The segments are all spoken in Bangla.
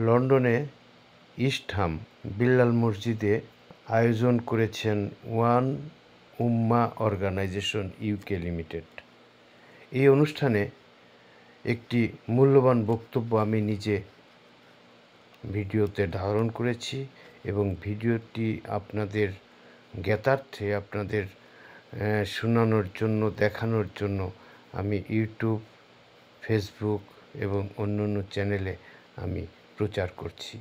লন্ডনে ইস্টহাম বিল্লাল মসজিদে আয়োজন করেছেন ওয়ান উম্মাহ অর্গানাইজেশন ইউকে লিমিটেড। এই অনুষ্ঠানে একটি মূল্যবান বক্তব্য আমি নিজে ভিডিওতে ধারণ করেছি এবং ভিডিওটি আপনাদের জ্ঞাতার্থে আপনাদের শোনানোর জন্য দেখানোর জন্য আমি ইউটিউব, ফেসবুক এবং অন্যান্য চ্যানেলে আমি প্রচার করছি।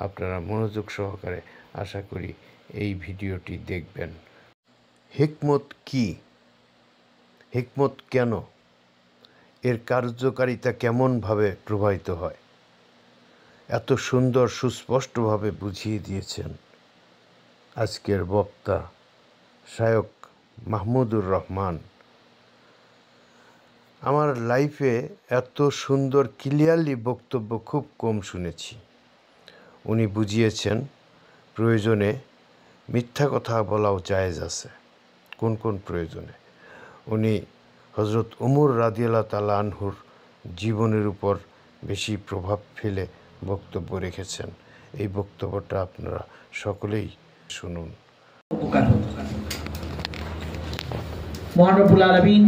আপনারা মনোযোগ সহকারে আশা করি এই ভিডিওটি দেখবেন। হিকমত কি? হিকমত কেন? এর কার্যকারিতা কেমনভাবে প্রবাহিত হয়? এত সুন্দর সুস্পষ্টভাবে বুঝিয়ে দিয়েছেন আজকের বক্তা শায়খ মাহমুদুর রহমান। আমার লাইফে এত সুন্দর ক্লিয়ারলি বক্তব্য খুব কম শুনেছি। উনি বুঝিয়েছেন প্রয়োজনে মিথ্যা কথা বলাও জায়েজ আছে। কোন কোন প্রয়োজনে? উনি হযরত ওমর রাদিয়াল্লাহু তাআলা আনহুর জীবনের উপর বেশি প্রভাব ফেলে বক্তব্য রেখেছেন। এই বক্তব্যটা আপনারা সকলেই শুনুন। মহান রব্বুল আলামিন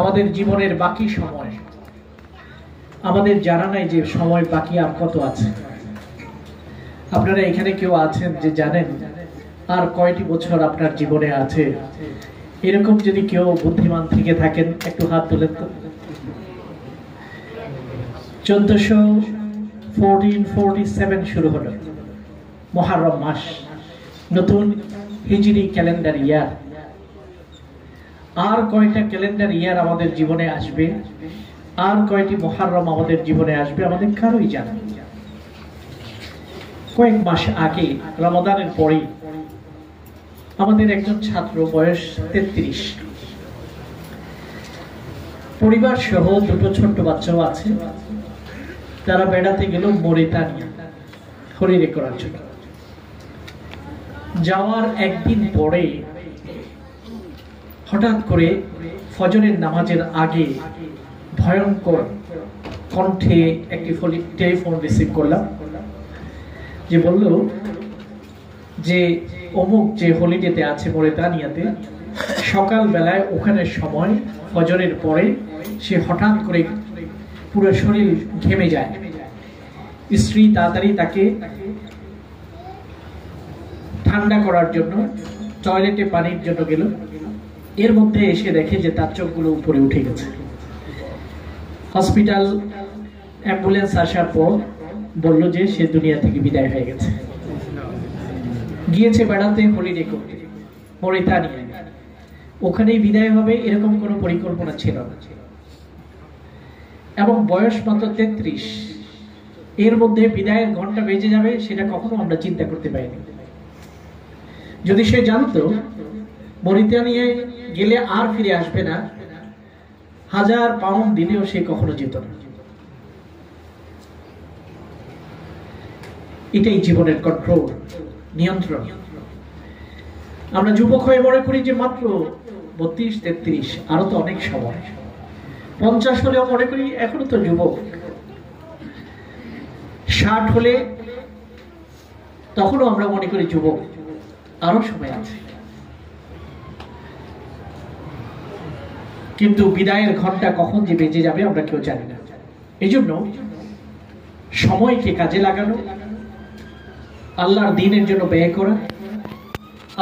আমাদের জীবনের বাকি সময়, আমাদের জানা নাই যে সময় বাকি আর কত আছে। আপনারা এখানে কেউ আছেন যে জানেন আর কয়টি বছর আপনার জীবনে আছে? এরকম যদি কেউ বুদ্ধিমান থেকে থাকেন একটু হাত তুলেন তো। 1447 শুরু হলো, মুহররম মাস, নতুন হিজরি ক্যালেন্ডার ইয়ার। আর কয়টা ক্যালেন্ডার ইয়ার আমাদের জীবনে আসবে, আর কয়টি মুহররম আমাদের জীবনে আসবে আমাদের কারোই জানা নেই। কয়েক মাস আগে রমাদানের পরে আমাদের একজন ছাত্র, বয়স 33, পরিবার সহ দুটো ছোট্ট বাচ্চাও আছে, তারা বেড়াতে গেল মরিতানিয়া হলিডে করার জন্য। যাওয়ার একদিন পরে হঠাৎ করে ফজরের নামাজের আগে ভয়ঙ্কর কণ্ঠে একটি টেলিফোন রিসিভ করলাম, যে বলল যে অমুক যে হলিডেতে আছে মরিতানিয়াতে, সকাল বেলায় ওখানের সময় ফজরের পরে সে হঠাৎ করে পুরো শরীর ঘেমে যায়। স্ত্রী তাড়াতাড়ি তাকে ঠান্ডা করার জন্য টয়লেটে পানির জন্য গেল। এর মধ্যে এসে দেখে যে তার চোখগুলো উপরে উঠে গেছে। হসপিটাল অ্যাম্বুলেন্স আসার পর বলল যে সে দুনিয়া থেকে বিদায় হয়ে গেছে। গিয়েছে বেড়াতে হলিডে করতে মরিতানিয়ায়, ওখানেই বিদায় হবে এরকম কোনো পরিকল্পনা ছিল না। এবং বয়স মাত্র 33, এর মধ্যে বিদায়ের ঘন্টা বেজে যাবে সেটা কখনো আমরা চিন্তা করতে পারিনি। যদি সে জানতো মরিতানিয়ায় গেলে আর ফিরে আসবে না, 1000 পাউন্ড দিলেও সে কখনো যেত না। এটাই জীবনের কন্ট্রোল, নিয়ন্ত্রণ। আমরা যুবক হয়ে মনে করি যে মাত্র 32-33, আরো তো অনেক সময়। 50 হলেও মনে করি এখনো তো যুবক। 60 হলে তখনও আমরা মনে করি যুবক, আরো সময় আছে। কিন্তু বিদায়ের ঘন্টা কখন যে বেজে যাবে আমরা কেউ জানি না। এই জন্য সময়কে কাজে লাগানো, আল্লাহর দ্বীনের জন্য ব্যয় করা,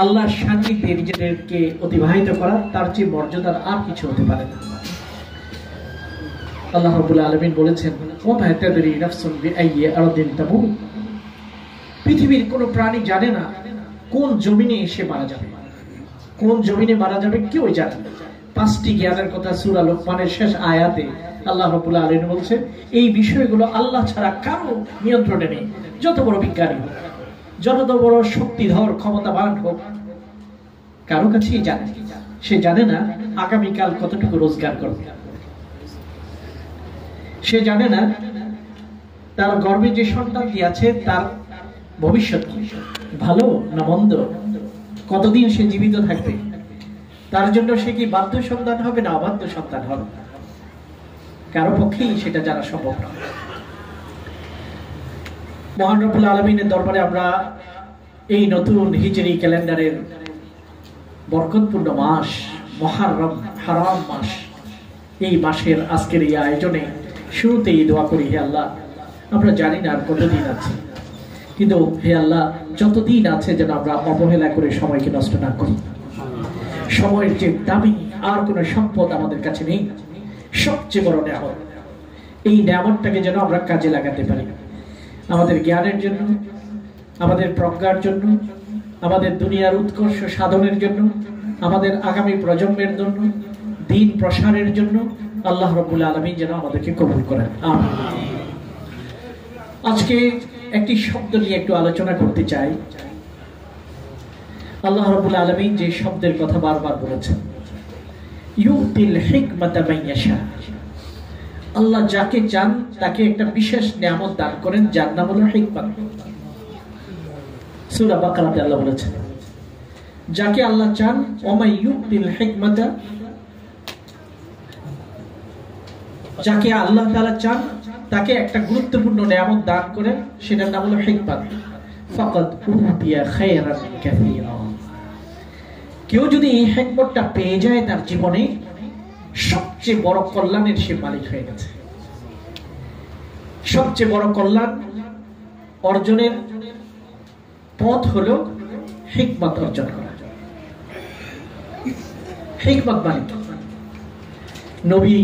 আল্লাহর সান্নিধ্যে নিজেদেরকে অতিবাহিত করা, তার চেয়ে মর্যাদার আর কিছু হতে পারে না। আল্লাহ রাব্বুল আলামিন বলেছেন, ওয়া মা তাদরি নাফসুন বিআইয়ি আরদিন তামুত। পৃথিবীর কোনো প্রাণী জানে না কোন জমিনে এসে মারা যাবে। কোন জমিনে মারা যাবে কেউ জানে না। 5টি জ্ঞানের কথা সূরা লোকমানের শেষ আয়াতে আল্লাহ রাব্বুল আলামিন বলছেন, এই বিষয়গুলো আল্লাহ ছাড়া কারো নিয়ন্ত্রণে নেই। যত বড় বিজ্ঞানী হোক, যত বড় শক্তিধর ক্ষমতাবান হোক, কারো কাছেই জানে। সে জানে না আগামীকাল কতটুকু রোজগার করবে। সে জানে না তার গর্ভে যে সন্তানটি আছে তার ভবিষ্যৎ কি, ভালো না মন্দ, কতদিন সে জীবিত থাকবে, তার জন্য সে কি বাধ্য সন্তান হবে না অবাধ্য সন্তান হবে। কারো পক্ষেই সেটা জানা সম্ভব নয়। মহান রব্বুল আলামিনের দরবারে আমরা এই নতুন হিজরি ক্যালেন্ডারের বরকতপূর্ণ মাস মুহররম হারাম মাস, এই মাসের আজকের এই আয়োজনে শুরুতেই দোয়া করি, হে আল্লাহ আমরা জানি না আর কতদিন আছে, কিন্তু হে আল্লাহ যতদিন আছে যেন আমরা অবহেলা করে সময়কে নষ্ট না করি। সময়ের যে দামি আর কোনো সম্পদ আমাদের কাছে নেই, সবচেয়ে বড় নেয়ামত। এই নেয়ামতটাকে যেন আমরা কাজে লাগাতে পারি, আমাদের জ্ঞানের জন্য, আমাদের প্রজ্ঞার জন্য, আমাদের দুনিয়ার উৎকর্ষ সাধনের জন্য, আমাদের আগামী প্রজন্মের জন্য, দিন প্রসারের জন্য আল্লাহ রাব্বুল আলামিন যেন আমাদেরকে কবুল করেন। আমিন। আজকে একটি শব্দ নিয়ে একটু আলোচনা করতে চাই। আল্লাহ রাব্বুল আলামিন যে শব্দের কথা বারবার বলেছেন, ইউতিল হিকমাতা মান ইয়াশা। আল্লাহ যাকে চান তাকে একটা বিশেষ নিয়ামত দান করেন, যার নাম হলো হিকমত। সূরা বাকারাতে আল্লাহ বলেছেন, যাকে আল্লাহ চান, ওমাই ইউতিল হিকমাতা, যাকে আল্লাহ তাআলা চান তাকে একটা গুরুত্বপূর্ণ নিয়ামত দান করেন, সেটার নাম হলো হিকমত। ফাকাদ উতিয়া খায়রান কাসীরা। কেউ যদি এই হিকমতটা পেয়ে যায় তার জীবনে, সবচেয়ে বড় কল্যাণের সে মালিক হয়ে গেছে। সবচেয়ে বড় কল্যাণ অর্জনের পথ হলো হিকমত অর্জন করা। হিকমত মানে নবী,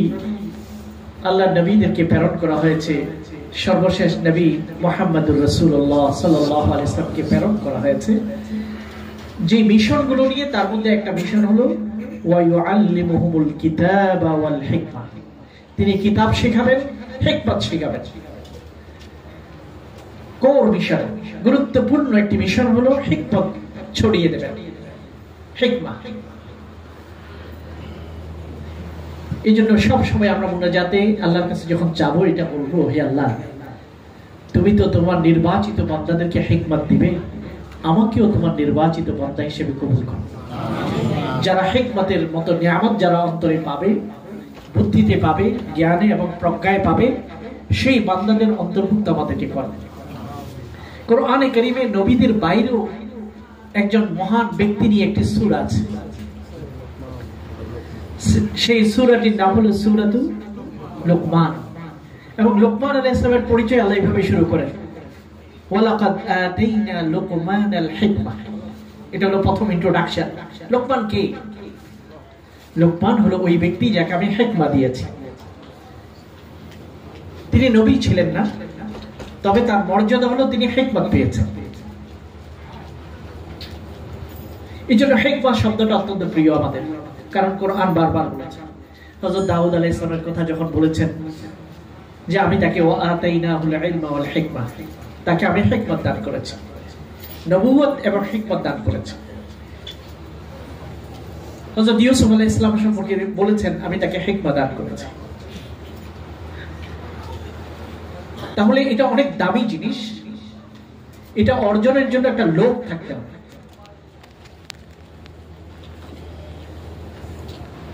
আল্লাহ নবীদেরকে প্রেরণ করা হয়েছে, সর্বশেষ নবী মুহাম্মদুর রাসূলুল্লাহ সাল্লাল্লাহু আলাইহি ওয়াসাল্লামকে প্রেরণ করা হয়েছে যে মিশনগুলো নিয়ে। তার মধ্যে একটা মিশন হলো ওয়া ইউআল্লিমুহুমুল কিতাবা ওয়াল হিকমা। তিনি কিতাব শেখাবেন, হিকমত শেখাবেন। কোর মিশন, গুরুত্বপূর্ণ একটি মিশন হলো হিকমত ছড়িয়ে দেবেন, হিকমা। এই জন্য সবসময় আমরা মুনাজাতে আল্লাহর কাছে যখন চাবো এটা বলবো, হে আল্লাহ তুমি তো তোমার নির্বাচিত বান্দাদেরকে হিকমত দিবে, আমাকেও তোমার নির্বাচিত বান্দা হিসেবে কবুল করো। যারা হিকমতের মতো নিয়ামত যারা অন্তরে পাবে, বুদ্ধিতে পাবে, জ্ঞানে এবং প্রজ্ঞায় পাবে, সেই বান্দাদের অন্তর্ভুক্ত আমাদেরকে করবে। কোরআনে কারীমে নবীদের বাইরেও একজন মহান ব্যক্তি নিয়ে একটি সূরা আছে, সেই সূরাটির নাম হলো সূরাতুল লুকমান। এবং লুকমান আলাইহিস সালামের পরিচয় আল্লাহ এইভাবে শুরু করেন, ওয়ালাকাদ আতাইনা লুকমানাল হিকমা। এটা হলো প্রথম ইন্ট্রোডাকশন। লুকমান কে? লুকমান হলো ওই ব্যক্তি যাকে আমি হিকমা দিয়েছি। তিনি নবী ছিলেন না, তবে তার মর্যাদা হলো তিনি হিকমত পেয়েছেন। এই জন্য হিকমা শব্দটা অত্যন্ত প্রিয় আমাদের, কারণ কোরআন বারবার বলেছে। হযরত দাউদ আলাইহিস সালামের কথা যখন বলেছেন যে আমি তাকে ওয়াতাইনাহুল ইলমা ওয়াল হিকমা, তাকে আমি হিকমত দান করেছি, নবুয়ত এবং হিকমত দান করেছি। হযরত ইউসুফ আলাইহিস সালাম সম্পর্কে বলেছেন আমি তাকে হিকমত দান করেছি। তাহলে এটা অনেক দামি জিনিস, এটা অর্জনের জন্য একটা লোভ থাকতে হবে।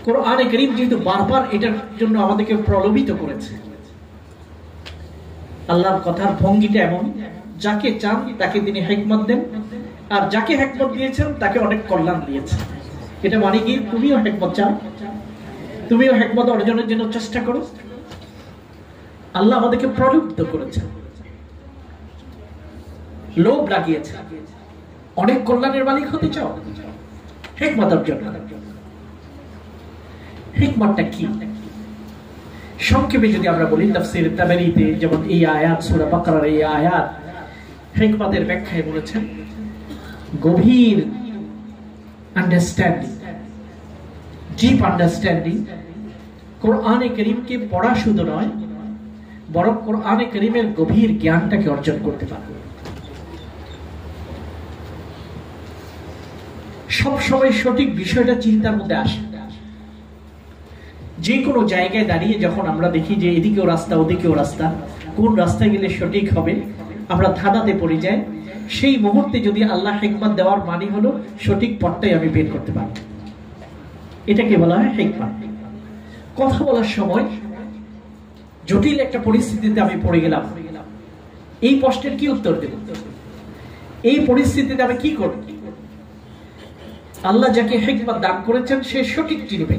কোরআনে কারীম যেহেতু বারবার এটার জন্য আমাদেরকে প্রলোভিত করেছে, আল্লাহর কথার ভঙ্গিটা এমন, যাকে চান তাকে তিনি হিকমত দেন, আর যাকে হিকমত দিয়েছেন তাকে অনেক কল্যাণ দিয়েছেন। এটা মানে কি তুমিও হিকমত চাও, তুমিও হিকমত অর্জনের জন্য চেষ্টা করো। আল্লাহ আমাদেরকে প্রলুব্ধ করেছেন, লোভ লাগিয়েছে। অনেক কল্যাণের মালিক হতে চাও, হিকমত অর্জন করো। হিকমতটা কি? সংক্ষেপে যদি আমরা বলি, তাফসীর তাবারীতে যেমন এই আয়াত, সূরা বাকারার এই আয়াত হিকমতের ব্যাখ্যায় বলেছেন গভীর আন্ডারস্ট্যান্ডিং, ডিপ আন্ডারস্ট্যান্ডিং। কোরআনে কারীমকে পড়া শুধু নয়, বরং কোরআনে কারীমের গভীর জ্ঞানটাকে অর্জন করতে পারে। সবসময় সঠিক বিষয়টা চিন্তার মধ্যে আসে। যে কোনো জায়গায় দাঁড়িয়ে যখন আমরা দেখি যে এদিকেও রাস্তা ওদিকেও রাস্তা, কোন রাস্তায় গেলে সঠিক হবে, আমরা ধাঁধাতে পড়ে যাই। সেই মুহূর্তে যদি আল্লাহ হিকমত দেওয়ার মানে হলো সঠিক পথটাই আমি বের করতে পারব, এটাকে বলা হয় হিকমত। কথা বলার সময় জটিল একটা পরিস্থিতিতে আমি পড়ে গেলাম, এই প্রশ্নের কি উত্তর দেব? এই পরিস্থিতিতে আমি কি করব? আল্লাহ যাকে হিকমত দান করেছেন সে সঠিক চিনবে,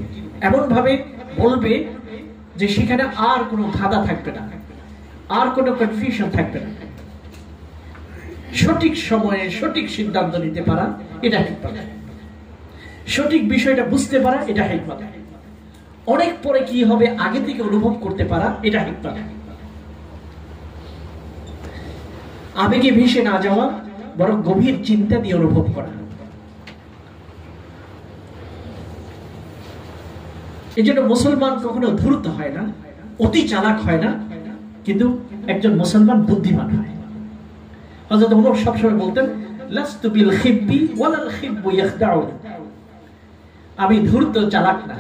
এমন ভাবে বলবে যে সেখানে আর কোনো ধাঁধা থাকবে না, আর কোনো কনফিউশন থাকবে না। সঠিক সময়ে সঠিক সিদ্ধান্ত নিতে পারা, এটা হিকমত। সঠিক বিষয়টা বুঝতে পারা, এটা হিকমত। অনেক পরে কি হবে আগে থেকে অনুভব করতে পারা, এটা হিকমত। আবেগে ভেসে না যাওয়া, বরং গভীর চিন্তা দিয়ে অনুভব করা। এই জন্য মুসলমান কখনো ধূর্ত হয় না, অতি চালাক হয় না, কিন্তু একজন মুসলমান বুদ্ধিমান হয়। হযরত ওমর সবসময় বলতেন, লাস্তু বিল খিব্বি ওয়ালাল খিব্বু ইয়াখদাউনি। আমি ধূর্ত চালাক না,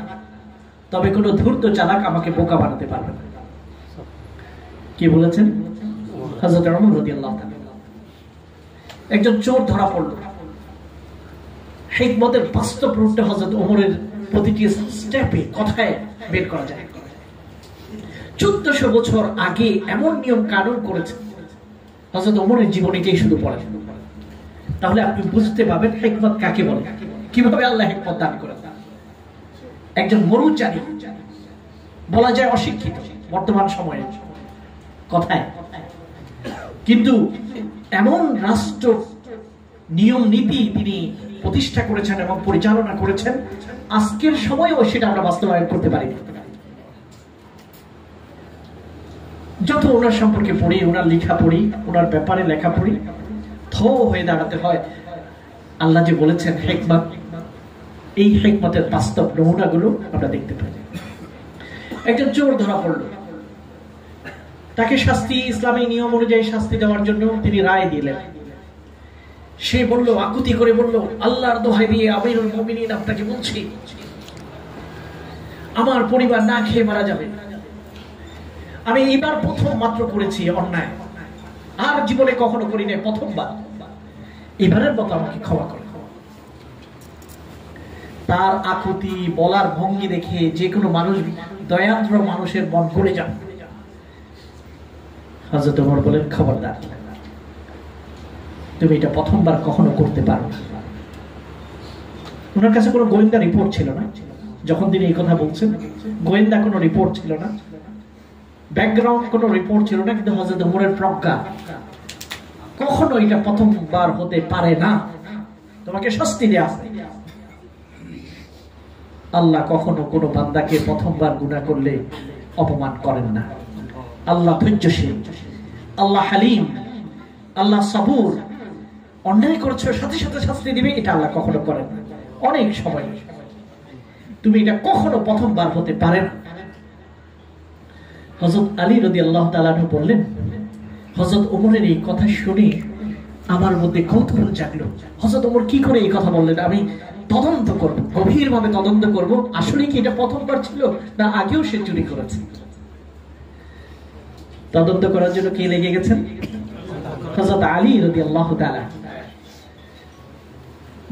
তবে কোন ধূর্ত চালাক আমাকে বোকা বানাতে পারবে না। কি বলেছেন হযরত ওমর রাদিয়াল্লাহু তাআলা? একজন চোর ধরা পড়ল, হিকমতের বাস্তব রূপটা হযরত ওমরের প্রতিটি স্টেপে কথায় বের করা যায়। 1400 বছর আগে এমন নিয়ম কানুন করেছে, হযরত ওমরের জীবনীটাই শুধু পড়ে। তাহলে আপনি বুঝতে পারবেন হিকমত কাকে বলে, কিভাবে আল্লাহ হিকমত দান করেন। একজন মরুচারী, বলা যায় অশিক্ষিত বর্তমান সময়ে কথায়, কিন্তু এমন রাষ্ট্র নিয়ম নীতি তিনি প্রতিষ্ঠা করেছেন এবং পরিচালনা করেছেন, আজকের সময়েও সেটা আমরা বাস্তবায়ন করতে পারি। যত ওনার সম্পর্কে পড়ি, ওনার লেখা পড়ি, ওনার ব্যাপারে লেখা পড়ি, থ হয়ে দাঁড়াতে হয়। আল্লাহ যে বলেছেন হিকমত, এই হিকমতের বাস্তব নমুনাগুলো আমরা দেখতে পাই। একজন চোর ধরা পড়ল, তাকে শাস্তি, ইসলামী নিয়ম অনুযায়ী শাস্তি দেওয়ার জন্য তিনি রায় দিলেন। সে বলল, আকুতি করে বলল, আল্লাহর দোহাই দিয়ে আমিরুল মুমিনিন আপনাকে বলছি, আমার পরিবার না খেয়ে মারা যাবে। আমি এবার প্রথম মাত্র করেছি অন্যায়, আর জীবনে কখনো করি নাই, প্রথমবার, এবারের মতো আমাকে ক্ষমা করে। তার আকুতি, বলার ভঙ্গি দেখে যে কোনো মানুষ, দয়াদ্র মানুষের মন গড়ে যান। হযরত ওমর বলেন, খবরদার, তুমি এটা প্রথমবার কখনো করতে পারো না। ওনার কাছে কোনো গোয়েন্দা রিপোর্ট ছিল না যখন তিনি এই কথা বলছেন, গোয়েন্দা কোনো রিপোর্ট ছিল না, ব্যাকগ্রাউন্ড কোনো রিপোর্ট ছিল না, কিন্তু হযরত ওমরের প্রজ্ঞা, কখনো এটা প্রথমবার হতে পারে না, তোমাকে শাস্তি দেয়া হবে। আল্লাহ কখনো কোনো বান্দাকে প্রথমবার গুনাহ করলে অপমান করেন না। আল্লাহ ধৈর্যশীল, আল্লাহ হালিম, আল্লাহ সবুর। অন্যায় করছো, সাথে সাথে শাস্তি দিবে, এটা আল্লাহ কখনো করেন না। অনেক সময় তুমি এটা কখনো প্রথমবার হতে পারে না। হযরত আলী রাদিয়াল্লাহু তাআলা আনহু বললেন, হযরত ওমরের এই কথা শুনে আমার মধ্যে কৌতূহল জাগলো। হযরত ওমর কি করে এই কথা বললেন? আমি তদন্ত করব, গভীরভাবে তদন্ত করব, আসলে কি এটা প্রথমবার ছিল না আগেও সে চুরি করেছে। তদন্ত করার জন্য কে লেগে গেছেন? হযরত আলী রাদিয়াল্লাহু তাআলা।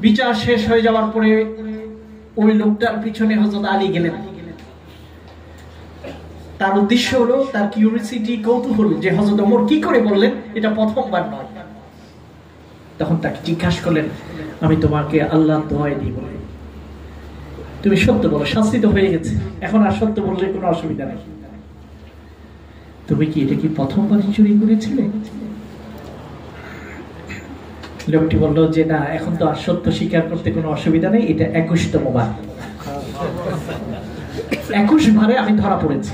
বিচার শেষ হয়ে যাওয়ার পরে ওই লোকটার পিছনে হযরত আলী গেলেন। তার উদ্দেশ্য হলো, তার কিউরিওসিটি, কৌতূহল, যে হযরত ওমর কি করে বললেন এটা প্রথমবার নয়। তখন তাকে জিজ্ঞাসা করলেন, আমি তোমাকে আল্লাহর দোহাই দিই বলে, তুমি সত্য বলো, শাস্তি তো হয়ে গেছে, এখন আর সত্য বললে কোনো অসুবিধা নেই। তুমি কি এটা কি প্রথমবার চুরি করেছিলে? লোকটি বলল যে না, এখন তো আর সত্য স্বীকার করতে কোনো অসুবিধা নেই, এটা 21তম বার, 21 বারে আমি ধরা পড়েছি।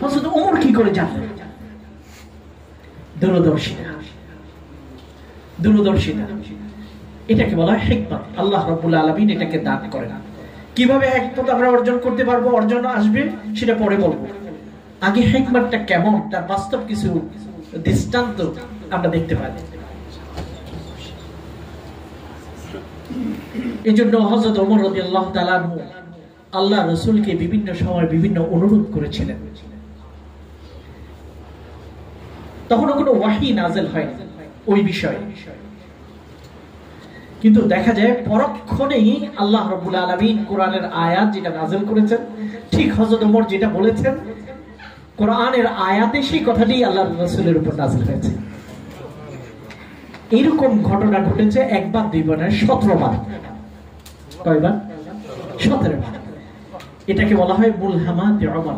হযরত ওমর কি করে জানলেন? দূরদর্শিতা, দূরদর্শিতা, এটাকে বলা হয় হিকমত। আল্লাহ রাব্বুল আলামিন এটাকে দান করেন। কিভাবে হিকমত আমরা অর্জন করতে পারবো, অর্জন আসবে, সেটা পরে বলবো। আগে হিকমতটা কেমন, তার বাস্তব কিছু দৃষ্টান্ত আমরা দেখতে পাই। এই জন্য হযরত ওমর রাদিয়াল্লাহু তাআলা আল্লাহ রাসূলকে বিভিন্ন সময় বিভিন্ন অনুরোধ করেছিলেন। তখনও কোনো ওয়াহী নাযিল হয়নি ওই বিষয়ে, কিন্তু দেখা যায় পরক্ষণেই আল্লাহ রাব্বুল আলামিন কোরআনের আয়াত যেটা নাযিল করেছেন, ঠিক হযরত ওমর যেটা বলেছেন কোরআনের আয়াতে সেই কথাটি আল্লাহর রাসূলের উপর নাযিল হয়েছে। এইরকম ঘটনা ঘটেছে একবার দুইবার না, 17 বার। কয়বার? 17 বার। এটাকে বলা হয় মুলহামাত উমর।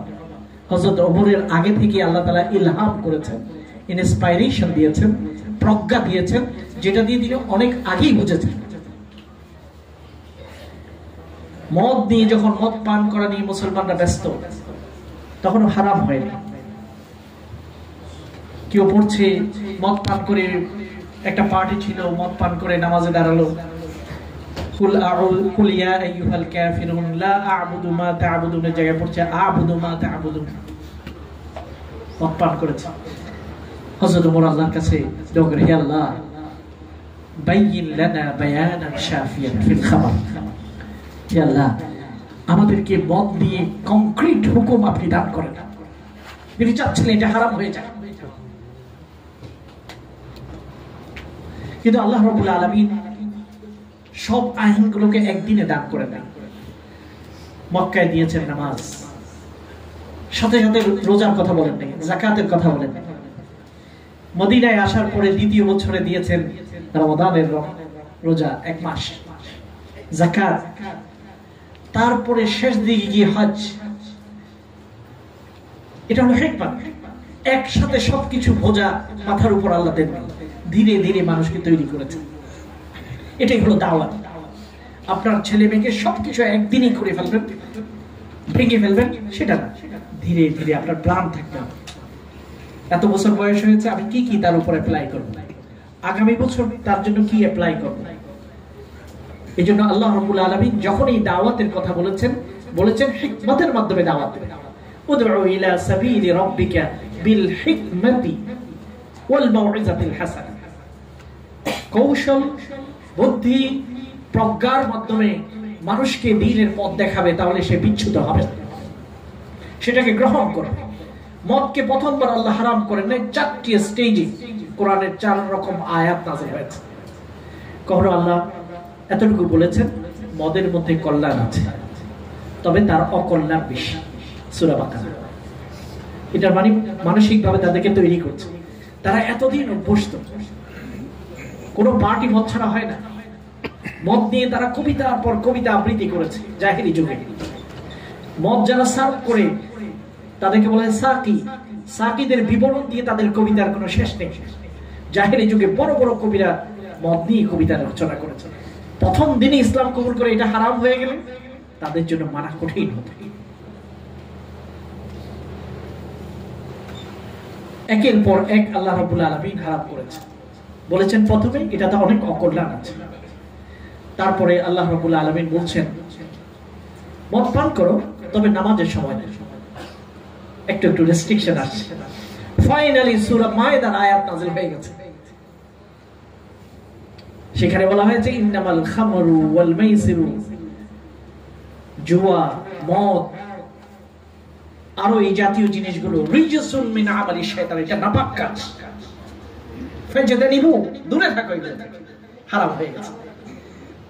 হযরত ওমরের আগে থেকে আল্লাহ তাআলা ইলহাম করেছেন, ইন্সপাইরেশন দিয়েছেন, প্রজ্ঞা দিয়েছেন, যেটা দিয়ে তিনি অনেক আগেই বুঝেছেন। মদ নিয়ে যখন মদ পান করা নিয়ে মুসলমানরা ব্যস্ত, তখন হারাম হয়নি। কেউ পড়ছে মদ পান করে, একটা পার্টি ছিল, মদ পান করে নামাজে দাঁড়ালো, কুল ইয়া আইয়ুহাল কাফিরুন লা আ'বুদু মা তা'বুদুন, জায়গায় পড়ছে আ'বুদু মা তা'বুদুন, মদ পান করেছে। হযরত ওমর আল্লাহর কাছে দোয়া করে, হে আল্লাহ, বাইয়িন লানা বায়ানান শাফিয়ান ফিল খাবার, হে আল্লাহ, আমাদেরকে মদ দিয়ে কংক্রিট হুকুম আপনি দান করেন। তিনি চাচ্ছিলেন এটা হারাম হয়ে যায়, কিন্তু আল্লাহ রাব্বুল আলামিন সব আইনগুলোকে একদিনে দান করে দেন। মক্কায় দিয়েছেন নামাজ, সাথে সাথে রোজার কথা বলেন নাই, যাকাতের কথা বলেন নাই। মদিনায় আসার পরে দ্বিতীয় বছরে দিয়েছেন রমাদানের রোজা 1 মাস, যাকাত, তারপরে শেষ দিকে গিয়ে হজ। এটা হলো হিকমত। একসাথে সবকিছু বোঝা মাথার উপর আল্লাহ দেন, ধীরে ধীরে মানুষকে তৈরি করেছেন। এটাই হলো দাওয়াত। আপনার ছেলে মেয়েকে সবকিছু একদিনই করে ফেলবেন, ভেঙে ফেলবেন, সেটা না, ধীরে ধীরে আপনার প্ল্যান থাকবে। এত বছর বয়স হয়েছে, আমি কি কি তার উপর অ্যাপ্লাই করব, আগামী বছর তার জন্য কি অ্যাপ্লাই করব। এই জন্য আল্লাহ রাব্বুল আলামিন যখন এই দাওয়াতের কথা বলেছেন হিকমতের মাধ্যমে দাওয়াত দেবেন। উদউ ইলা সাবিলি রাব্বিকা বিল হিকমতি ওয়াল মাউইযাতিল হাসানাহ, কৌশল, বুদ্ধি, প্রজ্ঞার মাধ্যমে মানুষকে দ্বীনের পথ দেখাবে, তাহলে সে বিচ্যুত হবে না, সেটাকে গ্রহণ করবে। মদকে প্রথমবার আল্লাহ হারাম করেন নাই, 4টি স্টেজে কোরআনের 4 রকম আয়াত নাযিল হয়েছে। কখনো আল্লাহ এতটুকু বলেছেন, মদের মধ্যে কল্যাণ আছে, তবে তার অকল্যাণ বেশি। সূরা বাকারা। এটার মানে মানসিকভাবে তাদেরকে তৈরি করছে। তারা এতদিন অভ্যস্ত, কোনো পার্টি মদ ছাড়া হয় না। মদ নিয়ে তারা কবিতার পর কবিতা আবৃত্তি করেছে জাহেলি যুগে। মদ যারা সার্ভ করে তাদেরকে বলে সাকি। সাকিদের বিবরণ দিয়ে তাদের কবিতার কোনো শেষ নেই। জাহেলি যুগে বড় বড় কবিরা মদ নিয়ে কবিতা রচনা করেছে। প্রথম দিনে ইসলাম কবুল করে এটা হারাম হয়ে গেলে তাদের জন্য মানা কঠিন হতো। একের পর এক আল্লাহ রাব্বুল আলামিন হারাম করেছেন। বলেছেন প্রথমে এটাতে অনেক অকল্যাণ আছে, তারপরে আল্লাহ রাব্বুল আলামিন বলছেন মদ পান করো, তবে নামাজের সময় না। একটু একটু রেস্ট্রিকশন আসছে। ফাইনালি সূরা মায়েদার আয়াত নাযিল হয়ে গেছে। সেখানে বলা হয়েছে ইন্নামাল খামরু ওয়াল মাইসিরু, জুয়া, মদ, আরো এই জাতীয় জিনিসগুলো রিজসুন মিন আমালি শাইতান, এটা নাপাক কাজ, ফাজতানিবু, দূরে থাকো, এটা হারাম হয়ে গেছে।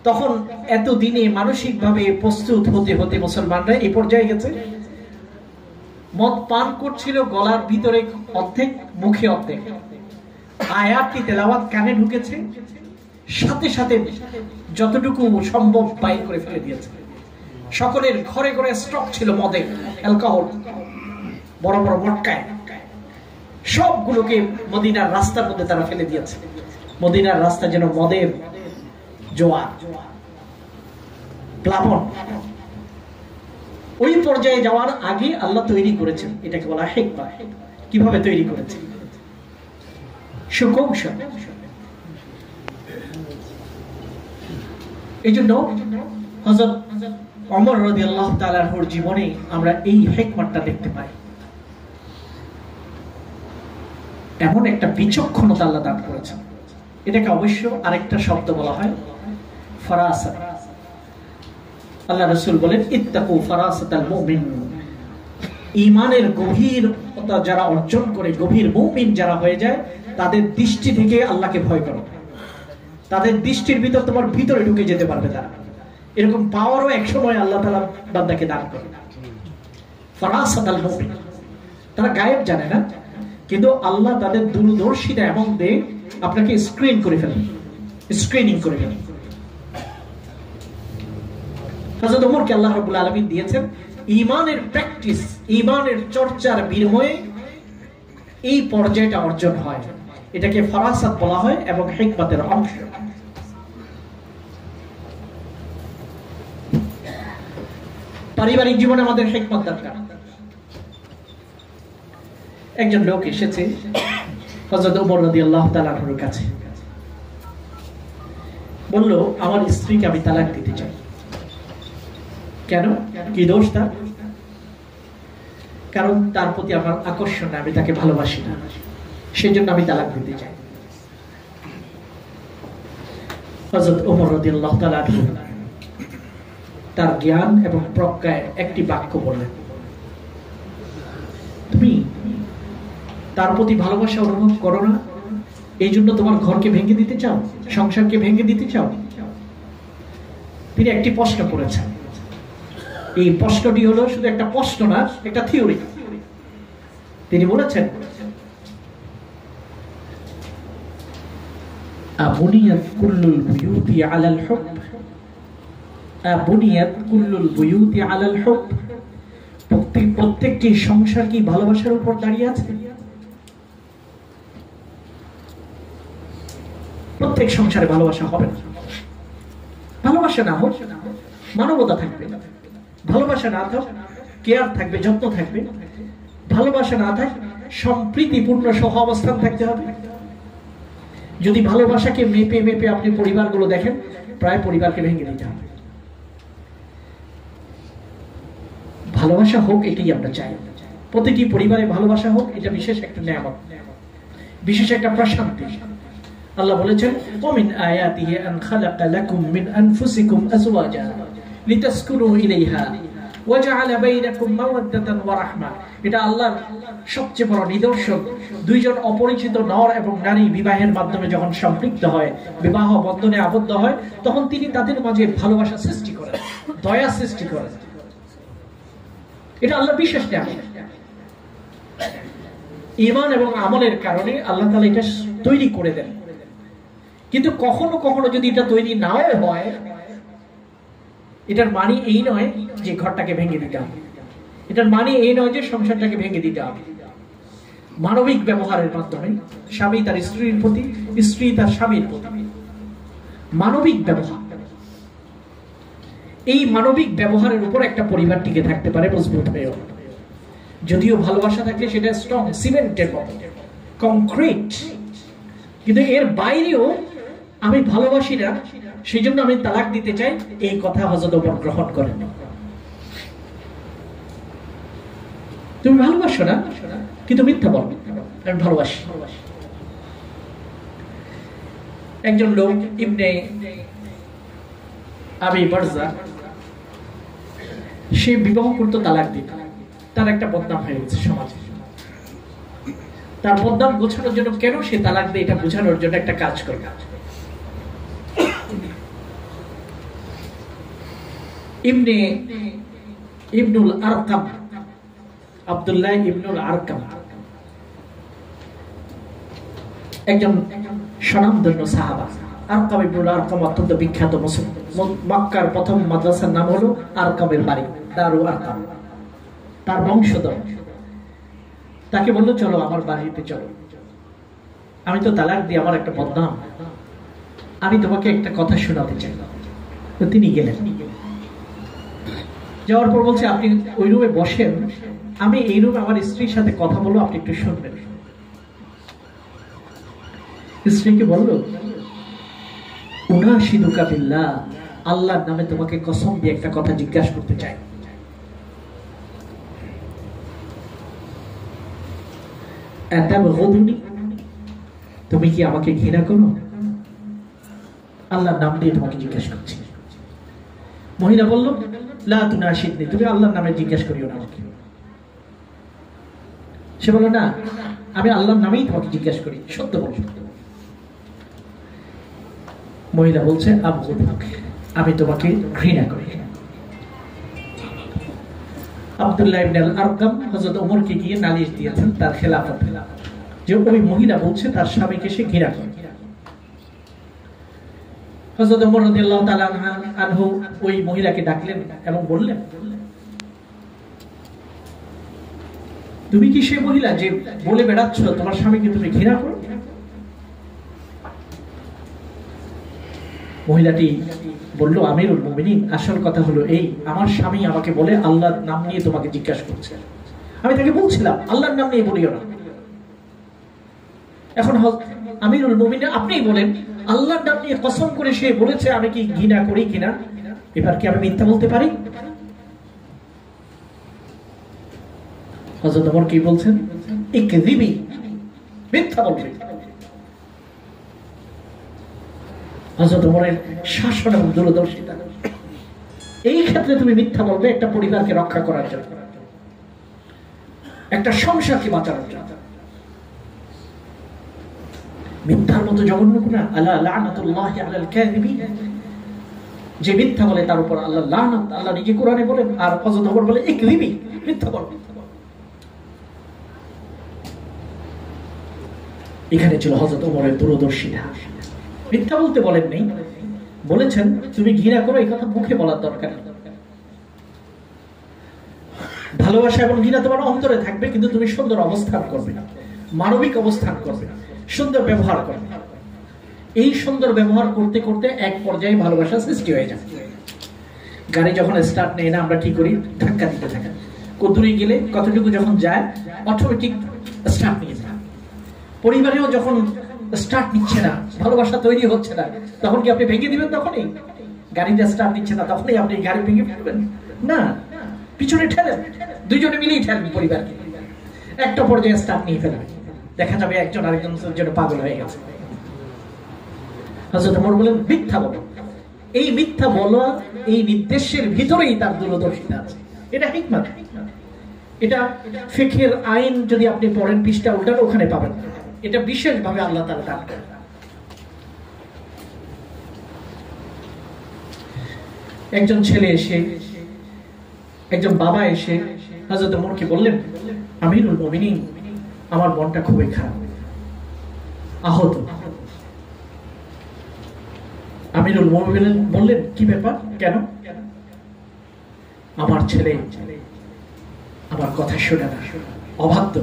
তখন এত দিনে মানসিকভাবে প্রস্তুত হতে হতে মুসলমানরা এই পর্যায়ে গেছে, মদ পান করছিল গলার ভিতরে অর্ধেক, মুখে অর্ধেক। আয়াতটি তেলাওয়াত কানে ঢুকেছে, সাথে সাথে যতটুকু সম্ভব বাইর করে ফেলে দিয়েছে। সকলের ঘরে ঘরে স্টক ছিল মদের, অ্যালকোহল, বড় বড় মটকায়, সবগুলোকে মদিনার রাস্তার মধ্যে তারা ফেলে দিয়েছে। মদিনার রাস্তা যেন মদের জোয়ার, প্লাবন। ওই পর্যায়ে যাওয়ার আগে আল্লাহ তৈরি করেছেন, এটাকে বলা হিকমত। কিভাবে তৈরি করেছেন? সুকৌশল। এই জন্য হযরত ওমর রাদিয়াল্লাহু তাআলার জীবনে আমরা এই হিকমতটা দেখতে পাই। এমন একটা বিচক্ষণতা আল্লাহ দান করেছেন। এটাকে অবশ্য আরেকটা শব্দ বলা হয় ফারাসাত। আল্লাহ রাসূল বলেন ইত্তাকু ফারাসাতাল মুমিন, ঈমানের গভীরতা যারা অর্জন করে, গভীর মুমিন যারা হয়ে যায়, তাদের দৃষ্টি থেকে আল্লাহকে ভয় করো। তাদের দৃষ্টির ভিতর তোমার ভিতরে ঢুকে যেতে পারবে তারা। এরকম পাওয়ারও একসময় আল্লাহ তাআলা বান্দাকে দান করে। ফারাসাতাল মুমিন, তারা গায়েব জানে না, কিন্তু আল্লাহ তাদের দূরদর্শিতা এমন দেয় আপনাকে স্ক্রিন করে ফেলেন, স্ক্রিনিং করে ফেলেন। হযরত ওমরকে আল্লাহ রাব্বুল আলামিন দিয়েছেন ঈমানের প্র্যাকটিস, ঈমানের চর্চার বিনিময়ে এই পর্যায়টা অর্জন হয়। এটাকে ফারাসাত বলা হয় এবং হিকমতের অংশ। পারিবারিক জীবনে আমাদের হিকমত দরকার। একজন লোক এসেছে হযরত ওমর রাদিয়াল্লাহু তাআলা আনহুর কাছে, বলল আমার স্ত্রীকে আমি তালাক দিতে চাই। কেন, কি দোষ তার? কারণ তার প্রতি আমার আকর্ষণ, আমি তাকে ভালোবাসি না, সেই জন্য আমি তালাক দিতে চাই। হযরত ওমর রাদিয়াল্লাহু তাআলা আনহু তার জ্ঞান এবং প্রজ্ঞায় একটি বাক্য বললেন, তুমি তার প্রতি ভালোবাসা অনুভব করো না, এই জন্য তোমার ঘরকে ভেঙে দিতে চাও, সংসারকে ভেঙে দিতে চাও? তিনি একটি প্রশ্ন করেছেন। এই প্রশ্নটি হলো শুধু একটা প্রশ্ন না, একটা থিওরি। তিনি বলেছেন আবুনিয়াত কুল্লুল বুয়ুতি আলাল হুব, আবুনিয়াত কুল্লুল বুয়ুতি আলাল হুব, প্রত্যেকটি সংসার কি ভালোবাসার উপর দাঁড়িয়ে আছে? প্রত্যেক সংসারে ভালোবাসা হবে না। ভালোবাসা না হোক, মানবতা থাকবে। ভালোবাসা না থাক, কেয়ার থাকবে, যত্ন থাকবে। ভালোবাসা না থাক, সম্প্রীতিপূর্ণ সহ অবস্থান থাকতে হবে। যদি ভালোবাসাকে মেপে মেপে আপনি পরিবারগুলো দেখেন, প্রায় পরিবারকে ভেঙে দিতে হবে। ভালোবাসা হোক, এটাই আমরা চাই। প্রতিটি পরিবারে ভালোবাসা হোক, এটা বিশেষ একটা নিয়ামত, বিশেষ একটা প্রশান্তি। আল্লাহ বলেছেন ওমিন আয়াতিহি আন খালাকা লাকুম মিন আনফুসিকুম আজওয়াজা লিতাসকুনু ইলাইহা ওয়া জাআলা বাইনাকুম মাওয়াদ্দাতান ওয়া রাহমা। এটা আল্লাহর সবচেয়ে বড় নিদর্শন। দুইজন অপরিচিত নর এবং নারী বিবাহের মাধ্যমে যখন সম্পৃক্ত হয়, বিবাহ বন্ধনে আবদ্ধ হয়, তখন তিনি তাদের মাঝে ভালোবাসা সৃষ্টি করেন, দয়া সৃষ্টি করেন। এটা আল্লাহর বিশেষ নিয়ামত। ঈমান এবং আমলের কারণে আল্লাহ তাআলা এটা তৈরি করে দেন। কিন্তু কখনো কখনো যদি এটা তৈরি নাও হয়, এটার মানে এই নয় যে ঘরটাকে ভেঙে দিতে হবে, এটার মানে এই নয় যে সংসারটাকে ভেঙে দিতে হবে। মানবিক ব্যবহারের মাধ্যমে স্বামী তার স্ত্রীর প্রতি, স্ত্রী তার স্বামীর প্রতি, মানবিক ব্যবহার, এই মানবিক ব্যবহারের উপর একটা পরিবার টিকে থাকতে পারে মজবুত হয়েও। যদিও ভালোবাসা থাকলে সেটা স্ট্রং, সিমেন্টের মতো, কংক্রিট। কিন্তু এর বাইরেও আমি ভালোবাসি না, সেই জন্য আমি তালাক দিতে চাই, এই কথা হযরত ওমর গ্রহণ করেন। তুমি ভালোবাসো না, কিন্তু মিথ্যা বল, আমি ভালোবাসি। একজন লোক ইবনে আবি বারজা, সে বিবাহ করতে তালাক দিত। তার একটা বদনাম হয়ে গেছে সমাজে। তার বদনাম গোছানোর জন্য কেন সে তালাক দেয়, এটা বোঝানোর জন্য একটা কাজ করে। ইবনুল আরকাম, আব্দুল্লাহ ইবনুল আরকাম একজন স্বনামধন্য সাহাবা। আরকাম ইবনুল আরকাম অত্যন্ত বিখ্যাত মুসলিম। মক্কার প্রথম মাদ্রাসার নাম হলো আরকামের বাড়ি, দারু আরকাম। তার বংশধর তাকে বললো চলো আমার বাড়িতে চলো, আমি তো তালাক দিই, আমার একটা বদনাম, আমি তোমাকে একটা কথা শোনাতে চাই। তো তিনি গেলেন। যাওয়ার পর বলছে আপনি ওই রুমে বসেন, আমি এই রুমে আমার স্ত্রীর সাথে কথা বলবো, আপনি একটু শুনবেন। স্ত্রীকে বললো উনাশিদুকা বিল্লাহ, আল্লাহর নামে তোমাকে কসম দিয়ে একটা কথা জিজ্ঞাসা করতে চাই। তুমি কি আমাকে ঘৃণা করো? আল্লাহর নাম দিয়ে তোমাকে জিজ্ঞাসা করছি। মহিলা বলল লা তুনাশিদনি, তুমি আল্লাহর নামে জিজ্ঞাসা করিও না আমাকে। সে বলল না, আমি আল্লাহর নামেই তোমাকে জিজ্ঞাসা করি, সত্য বল। মহিলা বলছে আমি তোমাকে ঘৃণা করি। আব্দুল্লাহ ইবনে আল আরকাম হযরত ওমরকে গিয়ে নালিশ দিয়েছেন তার খেলাফত, যে ওই মহিলা বলছে তার স্বামীকে সে ঘৃণা করে। হযরত ওমর রাদিয়াল্লাহু তাআলা আনহু ওই মহিলাকে ডাকলেন এবং বললেন, তুমি কি সেই মহিলা যে বলে বেড়াচ্ছ তোমার স্বামীকে তুমি ঘৃণা করো? মহিলাটি বলল, আমিরুল মুমিনিন, আসল কথা হলো এই, আমার স্বামী আমাকে বলে আল্লাহর নাম নিয়ে তোমাকে জিজ্ঞাসা করছে। আমি তাকে বলছিলাম আল্লাহর নাম নিয়ে বলিও না। এখন আমিরুল মুমিনিন আপনিই বলেন, আল্লাহর নাম নিয়ে কসম করে সে বলেছে আমি কি ঘৃণা করি কিনা, এবার কি আমি মিথ্যা বলতে পারি? হযরত ওমর কি বলছেন? ইকযিবি, মিথ্যা বলবে। হযরত ওমরের শাসন এবং দূরদর্শিতা, এই ক্ষেত্রে তুমি মিথ্যা বলবে একটা পরিবারকে রক্ষা করার জন্য, একটা সংসারকে বাঁচানোর জন্য। মিথ্যার মতো জঘন্য গুনাহ, আলা লানাতুল্লাহি আলাল কাযিবিন, যে মিথ্যা বলে তার উপর আল্লাহ লানত, আল্লাহ নিজে কোরআনে বলেন, আর হযরত ওমর বলে ইকযিবি, মিথ্যা বলবে। এখানে ছিল হযরত ওমরের দূরদর্শিতা। মিথ্যা বলতে বলেন নেই, বলেছেন তুমি ঘৃণা করো, এই কথা মুখে বলার দরকার নেই। ভালোবাসা এবং ঘৃণা তোমার অন্তরে থাকবে, কিন্তু তুমি সুন্দর অবস্থান করবে না, মানবিক অবস্থান করবে, সুন্দর ব্যবহার করবে। এই সুন্দর ব্যবহার করতে করতে এক পর্যায়ে ভালোবাসা সৃষ্টি হয়ে যায়। গাড়ি যখন স্টার্ট নেয় না, আমরা কি করি? ধাক্কা দিতে থাকি। কতদূরে গেলে কতটুকু যখন যায় অটোমেটিক স্টার্ট নিয়ে যায়। পরিবারেও যখন স্টার্ট নিচ্ছে না, ভালোবাসা তৈরি হচ্ছে না, তখন কি আপনি ভেঙে দিবেন? তখনই গাড়িটা স্টার্ট নিচ্ছে না, তখনই আপনি গাড়ি ভেঙে ফেলবেন না, পিছনে ঠেলেন, দুইজনে মিলেই ঠেলবেন পরিবারকে। একটা পর্যায়ে স্টার্ট নিয়ে ফেলবেন, দেখা যাবে একজন আরেকজনের জন্য পাগল হয়ে গেছে। হযরত ওমর বলেন মিথ্যা বলো। এই মিথ্যা বলা, এই নির্দেশের ভিতরেই তার দূরদর্শিতা আছে। এটা হিকমত, এটা ফিকহের আইন যদি আপনি পড়েন পৃষ্ঠা উল্টান ওখানে পাবেন। এটা বিশেষভাবে আল্লাহ তাআলা দান করেন। একজন ছেলে এসে, একজন বাবা এসে হযরত ওমরকে বললেন, আমিরুল মুমিনিন, আমার মনটা খুবই খারাপ, আহত। আমিরুল মুমিনিন বললেন, কি ব্যাপার, কেন? আমার ছেলে আমার কথা শোনে না, অবাধ্য,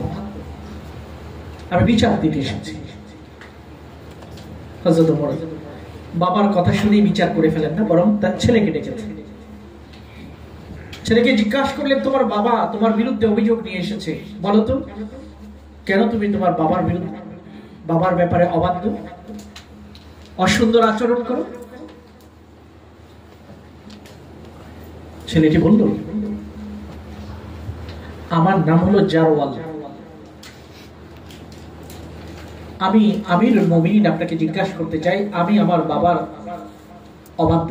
আমি বিচার দিতে এসেছি। হযরত ওমর বাবার কথা শুনেই বিচার করে ফেলেন না, বরং তার ছেলেকে ডেকেছেন। ছেলেকে জিজ্ঞাসা করলেন, তোমার বাবা তোমার বিরুদ্ধে অভিযোগ নিয়ে এসেছে, বলো তো কেন তুমি তোমার বাবার বিরুদ্ধে, বাবার ব্যাপারে অবাধ্য, অসুন্দর আচরণ করো? ছেলেটি বলল, আমার নাম হলো জারওয়াল, আমি আমিরুল মুমিনিন আপনাকে জিজ্ঞাসা করতে চাই, আমি আমার বাবার অবাধ্য,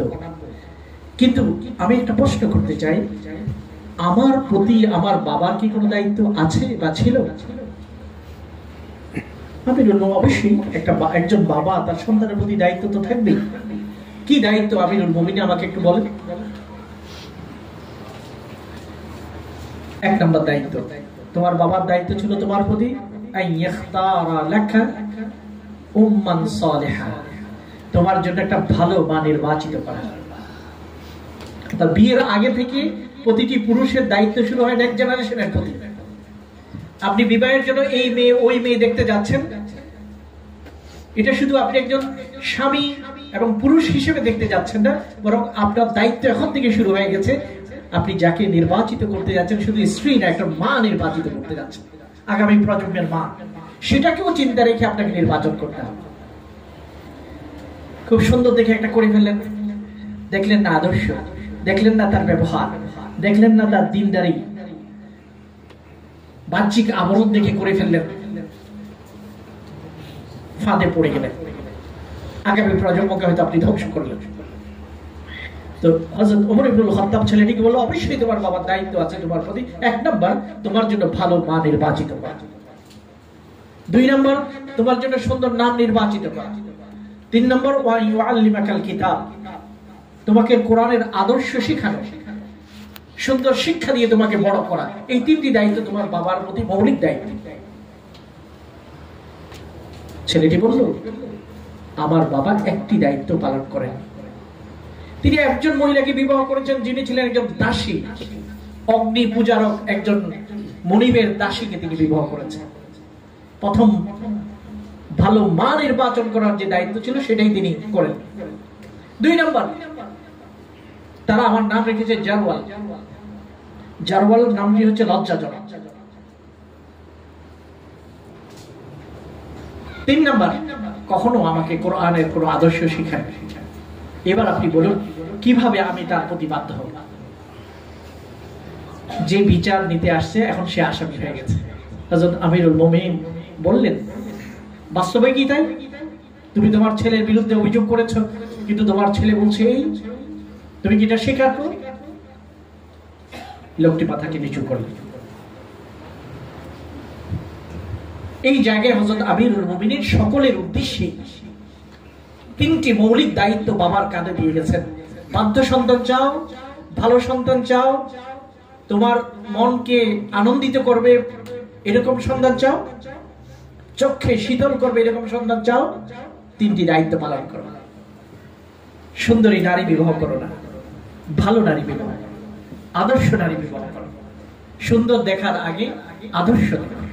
কিন্তু আমি একটা প্রশ্ন করতে চাই, আমার প্রতি আমার বাবার কি কোনো দায়িত্ব আছে বা ছিল? আমিরুল মুমিনিন, অবশ্যই একজন বাবা তার সন্তানের প্রতি দায়িত্ব তো থাকবেই। কি দায়িত্ব আমিরুল মুমিনিন আমাকে একটু বলেন। এক নম্বর দায়িত্ব, তোমার বাবার দায়িত্ব ছিল তোমার প্রতি তোমার জন্য একটা ভালো মা নির্বাচিত করা। বিয়ের আগে থেকে প্রতিটি পুরুষের দায়িত্ব শুরু হয় নেক্সট জেনারেশনের প্রতি। আপনি বিবাহের জন্য এই মেয়ে ওই মেয়ে দেখতে যাচ্ছেন, এটা শুধু আপনি একজন স্বামী এবং পুরুষ হিসেবে দেখতে যাচ্ছেন না, বরং আপনার দায়িত্ব এখন থেকে শুরু হয়ে গেছে। আপনি যাকে নির্বাচিত করতে যাচ্ছেন শুধু স্ত্রী না, একটা মা নির্বাচিত করতে যাচ্ছেন, আগামী প্রজন্মের মা। সেটাকেও চিন্তা রেখে আপনাকে নির্বাচন করতে হবে। খুব সুন্দর দেখে একটা করে ফেললেন, দেখলেন না আদর্শ, দেখলেন না তার ব্যবহার, দেখলেন না তার দিনদারি, বাহ্যিক আবরণ দেখে করে ফেললেন, ফাঁদে পড়ে গেলেন, আগামী প্রজন্মকে হয়তো আপনি ধ্বংস করলেন। তো হযরত ওমর ইবনুল খাত্তাব ছেলেটিকে বলল, অবশ্যই তোমার বাবার দায়িত্ব আছে তোমার প্রতি। এক নাম্বার, তোমার জন্য ভালো মা নির্বাচিত করা। দুই নাম্বার, তোমার জন্য সুন্দর নাম নির্বাচিত করা। তিন নম্বর, ওয়া ইউআল্লিমাকাল কিতাব, তোমাকে কোরআনের আদর্শ শেখানো। সুন্দর শিক্ষা দিয়ে তোমাকে বড় করা, এই তিনটি দায়িত্ব তোমার বাবার প্রতি মৌলিক দায়িত্ব। ছেলেটি বলল, আমার বাবা একটি দায়িত্ব পালন করেন। তিনি একজন মহিলাকে বিবাহ করেছেন যিনি ছিলেন একজন দাসী, অগ্নি পূজারক একজন মনিবের দাসীকে তিনি বিবাহ করেছেন। প্রথম ভালো মা নির্বাচন করার যে দায়িত্ব ছিল সেটাই তিনি করেন। 2 নম্বর, তারা আমার নাম রেখেছে জারওয়াল। জারওয়াল নামটি হচ্ছে লজ্জাজনক। 3 নম্বর, কখনো আমাকে কোরআনের কোনো আদর্শ শিখান। এবার আপনি বলুন কিভাবে আমি তার প্রতি বাধ্য হব? যে বিচার নিতে আসছে এখন সে আসামি হয়ে গেছে। হযরত আমিরুল মুমিনিন বললেন, বাস্তবে কি তাই? তুমি তোমার ছেলের বিরুদ্ধে অভিযোগ করেছো, কিন্তু তোমার ছেলে বলছে এই, তুমি কি এটা স্বীকার করো? লোকটি মাথাকে নিচু করল। এই জায়গায় হযরত আমিরুল মুমিনিন সকলের উদ্দেশ্যে 3টি মৌলিক দায়িত্ব বাবার কাঁধে দিয়ে গেছেন। বাধ্য সন্তান চাও, ভালো সন্তান চাও, তোমার মনকে আনন্দিত করবে এরকম সন্তান চাও, চোখে শীতল করবে এরকম সন্তান চাও, 3টি দায়িত্ব পালন করো। সুন্দরী নারী বিবাহ করো না, ভালো নারী বিবাহ, আদর্শ নারী বিবাহ করো। সুন্দর দেখার আগে আদর্শ দেখো,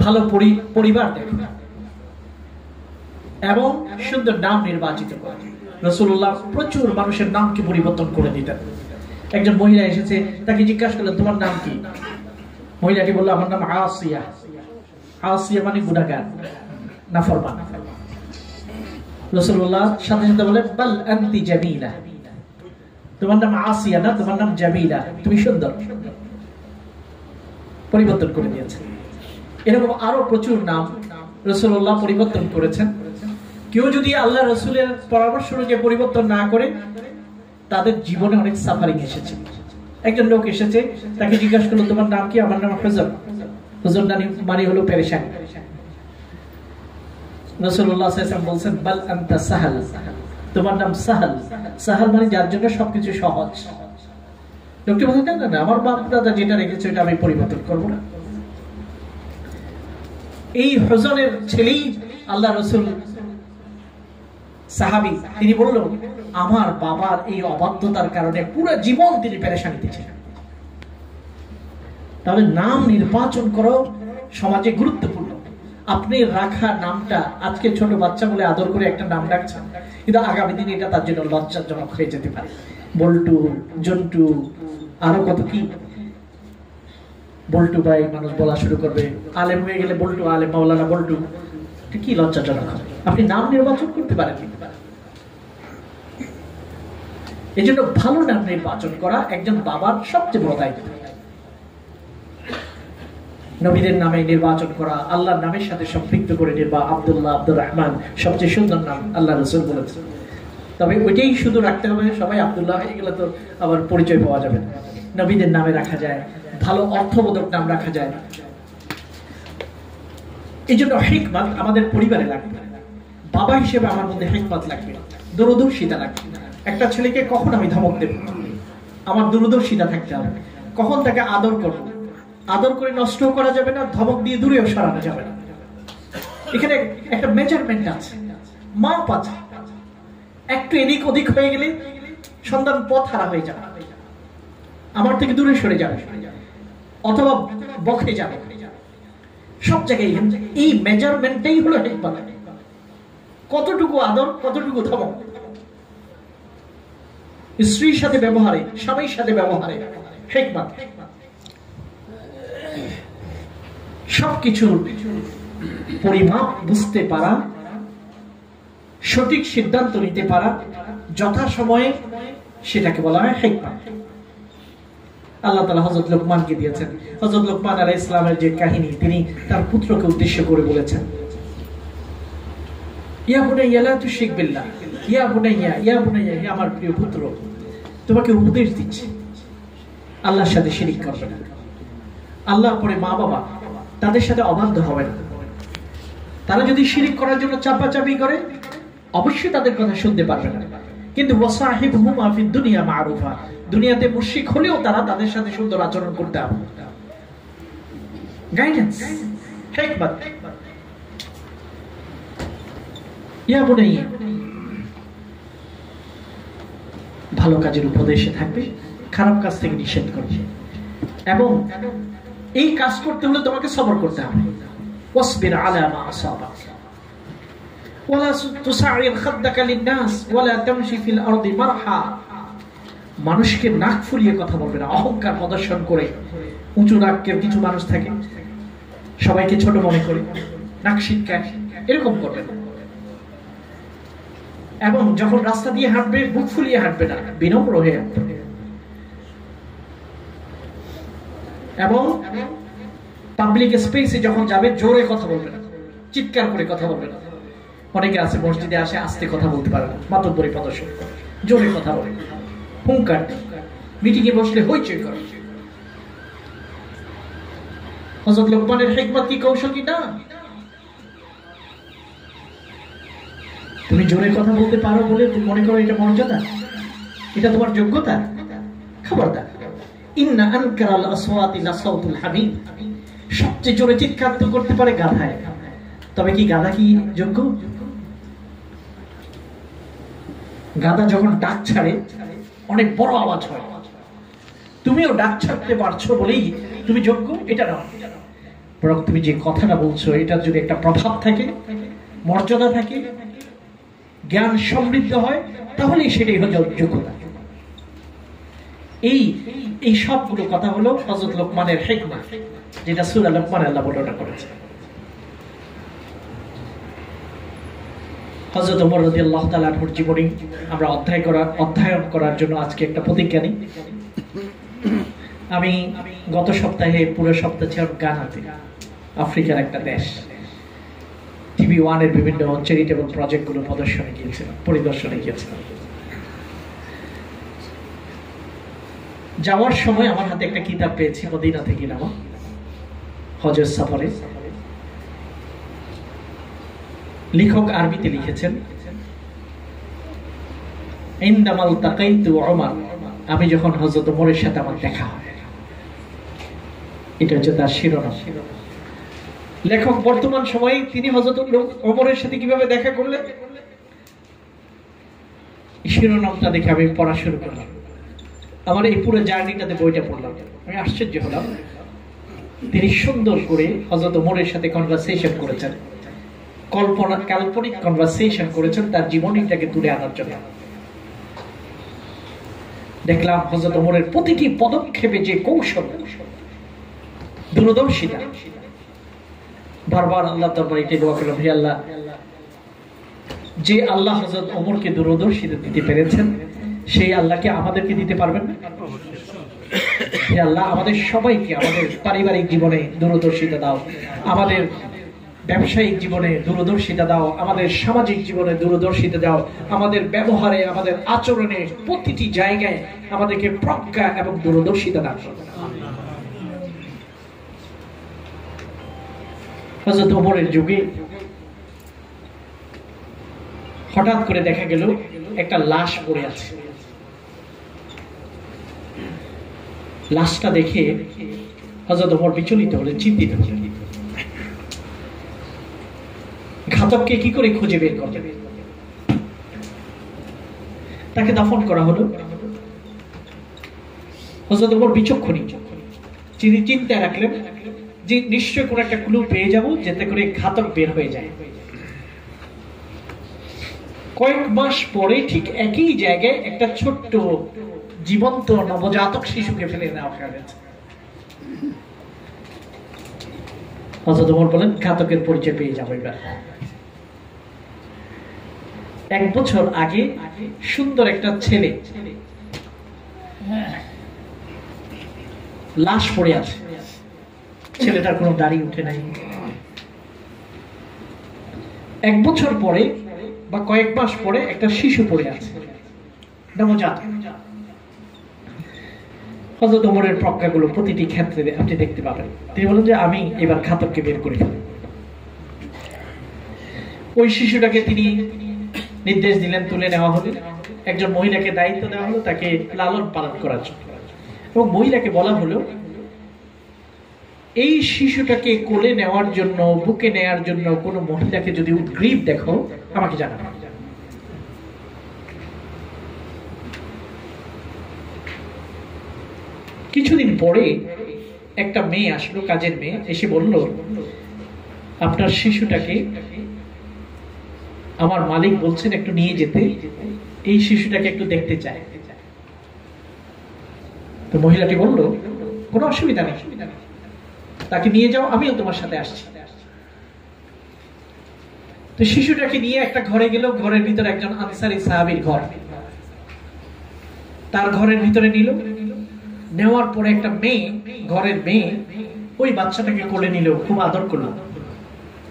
ভালো পরিবার দেখো, এবং সুন্দর নাম নির্বাচিত করো। রাসূলুল্লাহ প্রচুর মানুষের নামকে পরিবর্তন করে দিতেন। একজন মহিলা এসেছে, তাকে জিজ্ঞাসা করলেন, তোমার নাম কি? মহিলাটি বলল, আমার নাম আসিয়া। আসিয়া মানে গুনাহগার, নাফরমান। রাসূলুল্লাহ সাথে সাথে বলেন, বাল আনতি জামিলা। তোমার নাম আসিয়া না, তোমার নাম জামিলা, তুমি সুন্দর। পরিবর্তন করে দিয়েছেন। এরকম আরো প্রচুর নাম রাসূলুল্লাহ পরিবর্তন করেছেন। কেউ যদি আল্লাহ রাসূলের পরামর্শ অনুযায়ী পরিবর্তন না করে, তাদের জীবনে অনেক সাফারিং এসেছে। একজন লোক এসেছে, তাকে জিজ্ঞাসা করলো, তোমার নাম কি? আমার নাম হুজর। হুজর মানে হলো পেরেশান। রাসূলুল্লাহ সাল্লাল্লাহু আলাইহি ওয়াসাল্লাম বলেন, বাল আনতা সাহাল। তোমার নাম সাহাল। সাহাল মানে যার জন্য সবকিছু সহজ। লোকটি বলেন, না না, আমার বাপ দাদা যেটা রেখেছে এটা আমি পরিবর্তন করব না। এই হুজরের ছেলেই আল্লাহ রাসূল সাহাবী, তিনি বলল, আমার বাবার এই অবাধ্যতার কারণে পুরো জীবন তিনি পেরেশানিতে ছিলেন। তাহলে নাম নির্বাচন করো সমাজে গুরুত্বপূর্ণ। আপনি রাখা নামটা আজকে ছোট বাচ্চা বলে আদর করে একটা নাম রাখছেন, কিন্তু আগামী দিনে এটা তার জন্য লজ্জাজনক হয়ে যেতে পারে। বল্টু, জন্টু, আরো কত কি। বল্টু ভাই মানুষ বলা শুরু করবে, আলেম হয়ে গেলে বল্টু, আলেম মাওলানা বল্টু, কি লজ্জাজনক হবে। আপনি নাম নির্বাচন করতে পারেন। এই জন্য ভালো নাম নির্বাচন করা একজন বাবার সবচেয়ে বড় দায়িত্ব। নবীদের নামে নির্বাচন করা, আল্লাহর নামের সাথে সম্পৃক্ত করে আব্দুল্লাহ, আব্দুর রহমান সবচেয়ে সুন্দর নাম আল্লাহ রাসূল বলেছেন। তবে ওইটাই শুধু রাখতে হবে। সবাই আব্দুল্লাহ হয়ে গেলে তো আবার পরিচয় পাওয়া যাবে না। নবীদের নামে রাখা যায়, ভালো অর্থবোধক নাম রাখা যায়। এই জন্য হিকমত আমাদের পরিবারে লাগবে। বাবা হিসেবে আমার মধ্যে হিকমত লাগবে, দূরদর্শিতা লাগবে। একটা ছেলেকে কখন আমি ধমক দেব, আমার দূরদর্শিতা থাকতে হবে। কখন তাকে আদর করব, আদর করে নষ্ট করা যাবে না, ধমক দিয়ে দূরেও সরানো যাবে না। এখানে একটা মেজারমেন্ট আছে, মাপ আছে। একটু এদিক ওদিক হয়ে গেলে সন্তান পথ হারা হয়ে যাবে, আমার থেকে দূরে সরে যাবে, অথবা বকে যাবে। সব জায়গায় এই মেজারমেন্টটাই হলো হিকমত। কতটুকু আদর, কতটুকু ধমক, স্ত্রীর সাথে ব্যবহারে, স্বামীর সাথে ব্যবহারে হিকমত। সবকিছুর পরিমাপ বুঝতে পারা, সঠিক সিদ্ধান্ত নিতে পারা, যথাসময়ে, সেটাকে বলা হয় হিকমত। আল্লাহ তাআলা হযরত লোকমানকে দিয়েছেন। হযরত লোকমান আলাইহিস সালামের যে কাহিনী, তিনি তার পুত্রকে উদ্দেশ্য করে বলেছেন, ইয়া বুনাইয়া লা তুশরিক বিল্লাহ, ইয়া বুনাইয়া, ইয়া বুনাইয়া, হে আমার প্রিয় পুত্র, তোমাকে উপদেশ দিচ্ছি আল্লাহর সাথে শিরিক করবে না। আল্লাহর পরে মা বাবা, তাদের সাথে অবাধ্য হবে না। তারা যদি শিরিক করার জন্য চাপাচাপি করে, অবশ্যই তাদের কথা শুনতে পারবে না। কিন্তু ওয়াসাহিবহুমা ফিদ দুনিয়া মারুফা, দুনিয়াতে মুশরিক হলেও তারা তাদের সাথে সুন্দর আচরণ করতে হবে। গাইডেন্স, হিকমত। ইয়া বুনাইয়া, ভালো কাজের উপদেশে থাকবে, খারাপ কাজ থেকে নিষেধ করবে, এবং এই কাজ করতে হলে তোমাকে সবর করতে হবে। ওয়াসবির আলা মা আসাবাক ওয়ালা তুসাইর খাদ্দাকা লিন-নাস ওয়ালা তামশি ফিল আরদি মারহা। মানুষকে নাক ফুলিয়ে কথা বলবে না, অহংকার প্রদর্শন করে। উঁচু নাকের কিছু মানুষ থাকে, সবাইকে ছোট মনে করে, নাক শিটকায়, এরকম করবে না। এবং যখন রাস্তা দিয়ে হাঁটবে বুক ফুলিয়ে হাঁটবে না, বিনম্র হয়ে হাঁটবে। এবং পাবলিক স্পেসে যখন যাবে জোরে কথা বলবে না, চিৎকার করে কথা বলবে না। অনেকে আছে মসজিদে আসে আস্তে কথা বলতে পারে না, মাতব্বরি প্রদর্শন করে, জোরে কথা বলে, হুঙ্কার, মিটিং এ বসলে হইচই করে। হযরত লোকমানের হিকমত কি কৌশল কি না? তুমি জোরে কথা বলতে পারো বলে তুমি মনে করো এটা মর্যাদা, এটা তোমার যোগ্যতা? খবরদার। ইন্না আনকারাল আসওয়াতি লাসাউতুল হামিদ। সবচেয়ে জোরে চিৎকার তো করতে পারে গাধায়, তবে কি গাধা কি যোগ্য? গাধা যখন ডাক ছাড়ে অনেক বড় আওয়াজ হয়, তুমিও ডাক ছাড়তে পারছো বলেই তুমি যোগ্য, এটা না। বরং তুমি যে কথাটা বলছো এটার যদি একটা প্রভাব থাকে, মর্যাদা থাকে, জ্ঞান সমৃদ্ধ হয়, তাহলে সেটাই হলো যোগ্যতা। এই সবগুলো কথা হলো হযরত লোকমানের হিকমত, যেটা সূরা লোকমান আল্লাহ বর্ণনা করেছে। হযরত ওমর রাদিয়াল্লাহু তাআলা আনহুর জীবনী আমরা অধ্যয়ন করার জন্য আজকে একটা প্রতিজ্ঞা নিই। আমি গত সপ্তাহে পুরো সপ্তাহ ছিলাম গানাতে, আফ্রিকার একটা দেশ। টিভি ওয়ানের বিভিন্ন চ্যারিটেবল প্রজেক্টগুলো পরিদর্শনে গিয়েছিলাম। যাওয়ার সময় আমার হাতে একটা কিতাব পেয়েছি, মদিনা থেকে নেওয়া, হজের সফরে। লেখক আরবিতে লিখেছেন, ইনদামাল তাকাইতু উমর, আমি যখন হযরত ওমরের সাথে আমার দেখা হয়। এটা হচ্ছে তার শিরোনাম। লেখক বর্তমান সময়ে তিনি হযরত ওমরের সাথে কিভাবে দেখা করলেন, শিরোনামটা দেখে আমি পড়া শুরু করলাম। আমার এই পুরো জার্নিটাতে বইটা পড়লাম, আমি আশ্চর্য হলাম। তিনি সুন্দর করে হযরত ওমরের সাথে কনভারসেশন করেছেন, কাল্পনিক কনভারসেশন করেছেন তার জীবনীটাকে তুলে আনার জন্য। দেখলাম হযরত ওমরের প্রতিটি পদক্ষেপে যে কৌশল, দূরদর্শিতা। বারবার আল্লাহ দরবারে এটাই দোয়া করলাম, হে আল্লাহ, যে আল্লাহ হযরত ওমরকে দূরদর্শিতা দিতে পেরেছেন, সেই আল্লাহকে আমাদেরকে দিতে পারবেন না? হে আল্লাহ, আমাদের সবাইকে আমাদের পারিবারিক জীবনে দূরদর্শিতা দাও, আমাদের ব্যবসায়িক জীবনে দূরদর্শিতা দাও, আমাদের সামাজিক জীবনে দূরদর্শিতা দাও, আমাদের ব্যবহারে, আমাদের আচরণে, প্রতিটি জায়গায় আমাদেরকে প্রজ্ঞা এবং দূরদর্শিতা দাও। হযরত ওমরের যুগে হঠাৎ করে দেখা গেল একটা লাশ পড়ে আছে। লাশটা দেখে হযরত ওমর বিচলিত হলেন, চিন্তিত হলেন। ঘাতককে কি করে খুঁজে বের করবে? তাকে দাফন করা হলো। হযরত ওমর বিচক্ষণী, তিনি চিন্তায় রাখলেন যে নিশ্চয় কোন একটা ক্লু পেয়ে যাব, যাতে করে ঘাতক বের হয়ে যায়। কয়েক মাস পরে ঠিক একই জায়গায় একটা ছোট্ট জীবন্ত নবজাতক শিশুকে ফেলে নেওয়া হয়েছে। হযরত ওমর বলেন, ঘাতকের পরিচয় পেয়ে যাবো এবার। 1 বছর আগে সুন্দর একটা ছেলে লাশ পড়ে আছে, ছেলেটার কোনো দাড়ি উঠে নাই। 1 বছর পরে বা কয়েক মাস পরে একটা শিশু পড়ে আছে, নবজাতক। হযরত ওমরের প্রজ্ঞাগুলো প্রতিটি ক্ষেত্রে আপনি দেখতে পাবেন। তিনি বলেন যে আমি এবার ঘাতককে বের করে ফেলব। ওই শিশুটাকে তিনি নির্দেশ দিলেন, তুলে নেওয়া হলো, একজন মহিলাকে দায়িত্ব দেওয়া হলো তাকে লালন পালন করার জন্য, এবং মহিলাকে বলা হলো এই শিশুটাকে কোলে নেওয়ার জন্য, বুকে নেওয়ার জন্য কোনো মহিলাকে যদি উদ্গ্রীব দেখো আমাকে জানাবে। কিছুদিন পরে একটা মেয়ে আসলো, কাজের মেয়ে, এসে বলল আপনার শিশুটাকে আমার মালিক বলছেন একটু নিয়ে যেতে, এই শিশুটাকে একটু দেখতে চায়। তো মহিলাটি বলল কোনো অসুবিধা নেই, তাকে নিয়ে যাও, আমিও তোমার সাথে আসছি। তো শিশুটাকে নিয়ে একটা ঘরে গেল, ঘরের ভিতরে একজন আনসারী সাহাবীর ঘর, তার ঘরের ভিতরে নিল। নেওয়ার পরে একটা মেয়ে, ঘরের মেয়ে, ওই বাচ্চাটাকে কোলে নিল, খুব আদর করলো,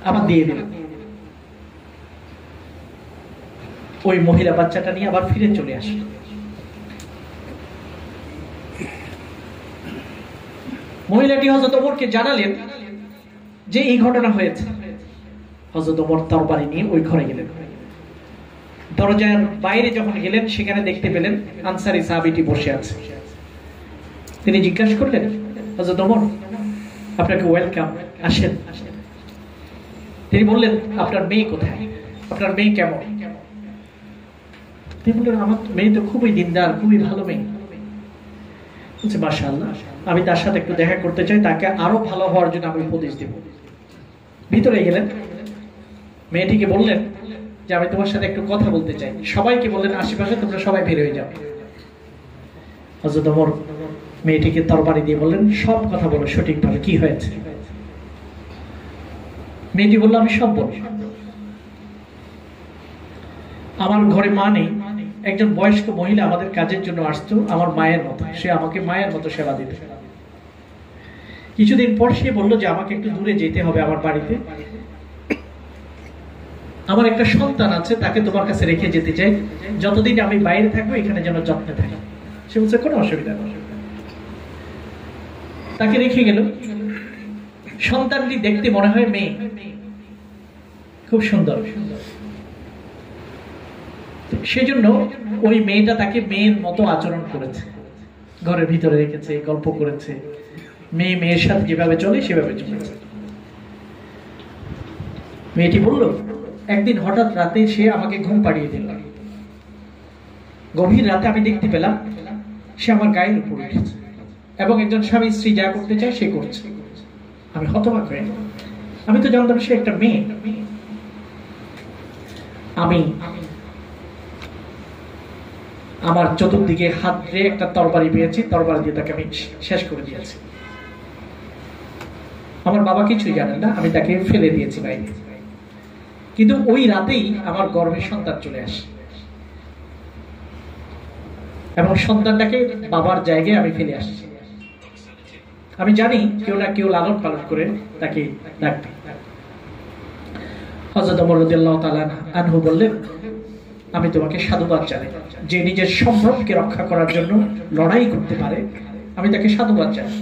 আবার দিয়ে দিল। ওই মহিলা বাচ্চাটা নিয়ে আবার ফিরে চলে আসলো। মহিলাটি হযরত ওমরকে জানালেন যে এই ঘটনা হয়েছে। হযরত ওমর তরবারি নিয়ে ওই ঘরে গেলেন। দরজার বাইরে যখন গেলেন সেখানে দেখতে পেলেন আনসারী সাহাবীটি বসে আছে। তিনি জিজ্ঞাসা করলেন, হযরত ওমর আপনাকে ওয়েলকাম, আসেন। তিনি বললেন আপনার মেয়ে কোথায়, আপনার মেয়ে কেমন? তিনি বললেন আমার মেয়ে তো খুবই দিনদার, খুবই ভালো মেয়ে। বলছে মাশাআল্লাহ, আমি তার সাথে একটু দেখা করতে চাই, তাকে আরো ভালো হওয়ার জন্য আমি উপদেশ দেব। ভিতরে গেলেন, মেয়েটিকে বললেন যে আমি তোমার সাথে একটু কথা বলতে চাই। সবাইকে বললেন আশেপাশে তোমরা সবাই বের হয়ে যাও। হযরত ওমর মেয়েটিকে তরবারি দিয়ে বললেন সব কথা বলো সঠিকভাবে, কি হয়েছে? মেয়েটি বলল আমি সব বলব। আমার ঘরে মা নেই, একজন বয়স্ক মহিলা আমাদের কাজের জন্য আসতো, আমার মায়ের মতো, সে আমাকে মায়ের মতো সেবা দিত। কিছুদিন পর সে বলল যে আমাকে একটু দূরে যেতে হবে আমার বাড়িতে, আমার একটা সন্তান আছে, তাকে তোমার কাছে রেখে যেতে চাই, যতদিন আমি বাইরে থাকবো এখানে যেন যত্নে থাকে। সে বলছে কোনো অসুবিধা নেই। তাকে রেখে গেল। সন্তানটি দেখতে মনে হয় মেয়ে, খুব সুন্দর। সেজন্য ওই মেয়েটা তাকে মেয়ের মতো আচরণ করেছে, ঘরের ভিতরে রেখেছে, গল্প করেছে, মেয়ে মেয়ের সাথে যেভাবে চলে সেভাবে চলেছে। মেয়েটি বলল একদিন হঠাৎ রাতে সে আমাকে ঘুম পাড়িয়ে দিল। গভীর রাতে আমি দেখতে পেলাম সে আমার গায়ের উপর উঠেছে এবং একজন স্বামী স্ত্রী যা করতে চায় সে করছে। আমি হতবাক হয়ে গেলাম, আমি তো জানতাম সে একটা মেয়ে। আমি আমার চতুর্দিকে হাত দিয়ে একটা তরবারি পেয়েছি, তরবারি দিয়ে তাকে আমি শেষ করে দিয়েছি। আমার বাবা কিছুই জানেন না, আমি তাকে ফেলে দিয়েছি বাইরে। কিন্তু ওই রাতেই আমার গর্ভে সন্তান চলে আসে এবং সন্তানটাকে বাবার জায়গায় আমি ফেলে আসছি। আমি জানি কেউ না কেউ লালন পালন করে তাকে রাখবে। হযরত ওমর রাদিয়াল্লাহু তাআলা আনহু বললেন আমি তোমাকে সাধুবাদ জানাই, যে নিজের সম্ভ্রমকে রক্ষা করার জন্য লড়াই করতে পারে, আমি তাকে সাধুবাদ জানাই।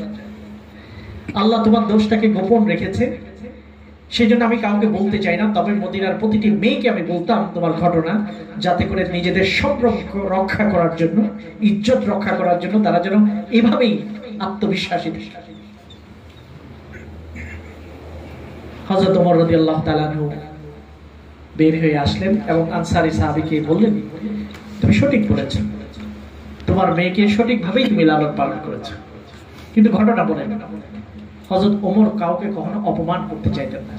আল্লাহ তোমার দোষটাকে গোপন রেখেছে, সেই জন্য আমি কাউকে বলতে চাই না, তবে মদিনার প্রতিটি মেয়েকে আমি বলতাম তোমার ঘটনা, যাতে করে নিজেদের সম্ভ্রম রক্ষা করার জন্য, ইজ্জত রক্ষা করার জন্য তারা যেন এভাবেই আত্মবিশ্বাসী। হযরত ওমর রাদিয়াল্লাহু তাআলা আনহু বের হয়ে আসলেন এবং আনসারী সাহাবীকে বললেন তুমি সঠিক বলেছো, তোমার মেয়েকে সঠিকভাবেই তুমি লালন পালন করেছো। কিন্তু ঘটনা বলেন হযরত ওমর কাউকে কখনো অপমান করতে চাইতেন না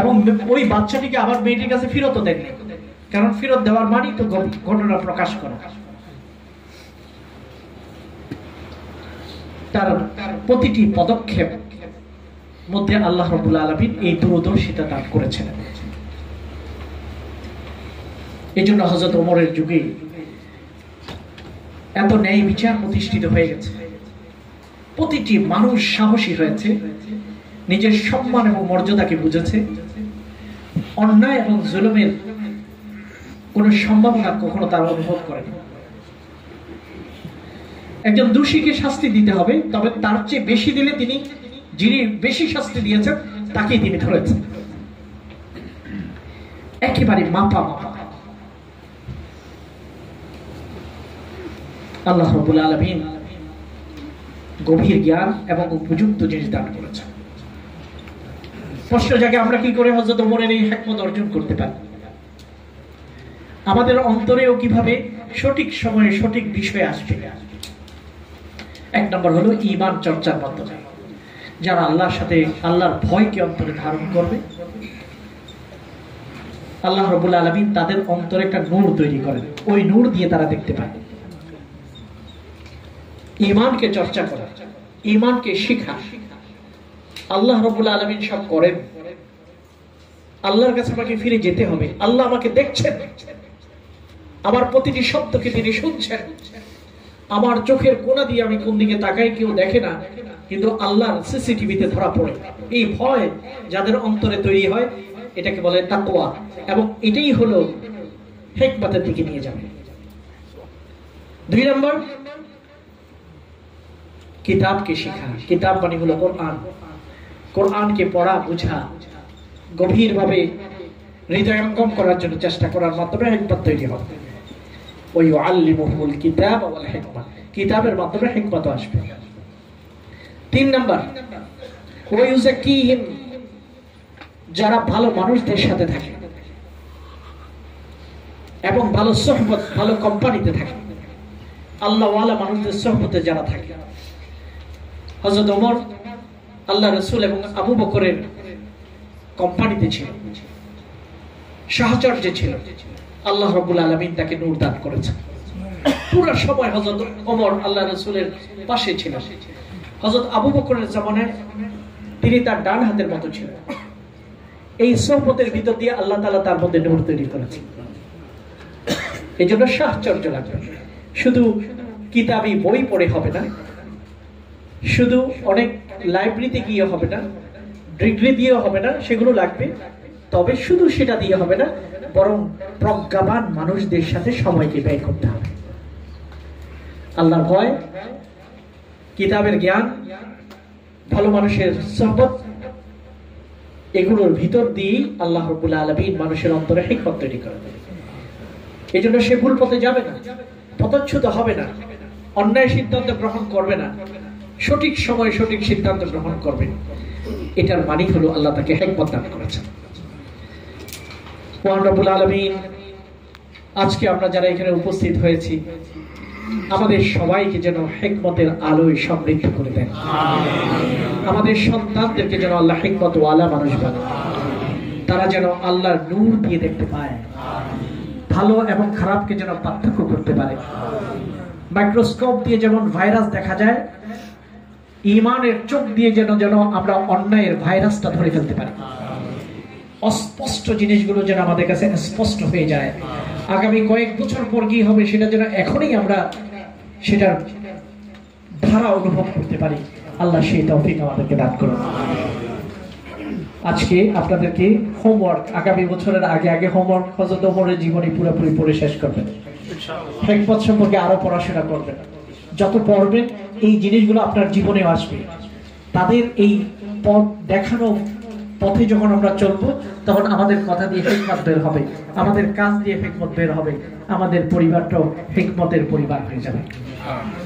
এবং ওই বাচ্চাটিকে আবার মেয়েটির কাছে ফেরতও দেননি, কারণ ফেরত দেওয়ার মানেই তো ঘটনা প্রকাশ করা। তার প্রতিটি পদক্ষেপ মধ্যে আল্লাহ রাব্বুল আলামিন এই দূরদর্শিতা দান করেছেন। এই জন্য হযরত ওমরের যুগে এত ন্যায় বিচার প্রতিষ্ঠিত হয়ে গেছে, প্রতিটি মানুষ সাহসী হয়েছে, নিজের সম্মান এবং মর্যাদাকে বুঝেছে, অন্যায় এবং জুলুমের কোন সম্ভাবনা কখনো তারা অনুভব করেনি। একজন দোষীকে শাস্তি দিতে হবে, তবে তার চেয়ে বেশি দিলে তিনি, যিনি বেশি শাস্তি দিয়েছেন তাকেই তিনি ধরেছেন। একেবারে মাপা মাপা। আল্লাহ রাব্বুল আলামিন গভীর জ্ঞান এবং উপযুক্ত জিনিস দান করেছেন। প্রশ্ন জায়গায় আমরা কি করে হযরত ওমরের এই হিকমত অর্জন করতে পারি? আমাদের অন্তরেও কিভাবে সঠিক সময়ে সঠিক বিষয় আসবে? এক নম্বর হলো ঈমান চর্চার মাধ্যমে। যারা আল্লাহর সাথে আল্লাহর ভয়কে অন্তরে ধারণ করবে, আল্লাহ রাব্বুল আলামিন তাদের অন্তরে একটা নূর তৈরি করেন, ওই নূর দিয়ে তারা দেখতে পায়। ঈমানকে চর্চা করা, ঈমানকে শিখা। আল্লাহ রাব্বুল আলামিন সব করেন, আল্লাহর কাছে আমাকে ফিরে যেতে হবে। আল্লাহ আমাকে দেখছেন, আমার প্রতিটি শব্দকে তিনি শুনছেন। আমার চোখের কোণা দিয়ে আমি কোন দিকে তাকাই কেউ দেখে না, কিন্তু আল্লাহর সিসিটিভিতে ধরা পড়ে। এই ভয় যাদের অন্তরে তৈরি হয়, এটাকে বলে তাকওয়া, এবং এটাই হলো হিকমতের দিকে নিয়ে যাবে। 2 নম্বর, কিতাবকে শেখা। কিতাব মানে হলো কোরআন। কোরআনকে পড়া, বুঝা, গভীরভাবে হৃদয়ঙ্গম করার জন্য চেষ্টা করার মাধ্যমে হিকমত তৈরি হবে। ওয়ায়ুআল্লিমুহুল কিতাব ওয়াল হিকমা, কিতাবের মাধ্যমে হিকমত আসবে। 3 নম্বর, ওয়ায়ুযাক্কিহিম, যারা ভালো মানুষদের সাথে থাকে এবং ভালো সোহবত, ভালো কোম্পানিতে থাকে, আল্লাহ ওয়ালা মানুষদের সোহবতে যারা থাকে। হযরত ওমর আল্লাহ রাসূল এবং আবু বকরের কোম্পানিতে ছিল, সাহচর্যে ছিল। আল্লাহ রাব্বুল আলামিন তাকে নূর দান করেছেন। পুরো সময় হযরত ওমর আল্লাহ রাসূলের পাশে ছিল। হযরত আবু বকরের জামানায় তিনি তার ডান হাতের মতো ছিলেন। এই সোহবতের ভিতর দিয়ে আল্লাহ তাআলা তার মধ্যে নূর তৈরি করেছেন। এই জন্য সাহচর্য লাগবে। শুধু কিতাবি বই পড়ে হবে না, শুধু অনেক লাইব্রেরিতে গিয়ে হবে না, ডিগ্রি দিয়ে হবে না, সেগুলো লাগবে। তবে শুধু সেটা দিয়ে হবে না, বরং প্রজ্ঞাবান মানুষদের সাথে সময়কে ব্যয় করতে হবে। আল্লাহর ভয়, কিতাবের জ্ঞান, ভালো মানুষের সোহবত, এগুলোর ভিতর দিয়ে আল্লাহ রাব্বুল আলামিন মানুষের অন্তরে হিকমত তৈরি করে দেন। এই জন্য সে ভুল পথে যাবে না, পথচ্যুত হবে না, অন্যায় সিদ্ধান্ত গ্রহণ করবে না, সঠিক সময়ে সঠিক সিদ্ধান্ত গ্রহণ করবে। এটার মানে হলো আল্লাহ তাকে হিকমত দান করেছেন। মহান রব্বুল আলামিন আজকে আমরা যারা এখানে উপস্থিত হয়েছি, আমাদের সবাইকে যেন হিকমতের আলোয় সমৃদ্ধ করে দেন। আমাদের সন্তানদেরকে যেন আল্লাহ হিকমত ওয়ালা মানুষ বানায়, তারা যেন আল্লাহর নূর দিয়ে দেখতে পায়, ভালো এবং খারাপকে যেন পার্থক্য করতে পারে। মাইক্রোস্কোপ দিয়ে যেমন ভাইরাস দেখা যায়, ঈমানের চোখ দিয়ে যেন আমরা অন্যায়ের ভাইরাসটা ধরে ফেলতে পারি। অস্পষ্ট জিনিসগুলো যেন আমাদের কাছে স্পষ্ট হয়ে যায়। আগামী কয়েক বছর পর কি হবে সেটা যেন এখনই আমরা সেটার ধারা অনুভব করতে পারি। আল্লাহ সেই তৌফিক আমাদেরকে দান করুন। আজকে আপনাদেরকে হোমওয়ার্ক, আগামী বছরের আগে আগে হোমওয়ার্ক হযরত ওমরের জীবনী পুরোপুরি পড়ে শেষ করবেন। হিকমত সম্পর্কে আরো পড়াশোনা করবেন। যত পড়বেন এই জিনিসগুলো আপনার জীবনে আসবে। তাদের এই পথ দেখানো পথে যখন আমরা চলবো, তখন আমাদের কথা দিয়ে হিকমত বের হবে, আমাদের কাজ দিয়ে হিকমত বের হবে, আমাদের পরিবারটাও হিকমতের পরিবার হয়ে যাবে।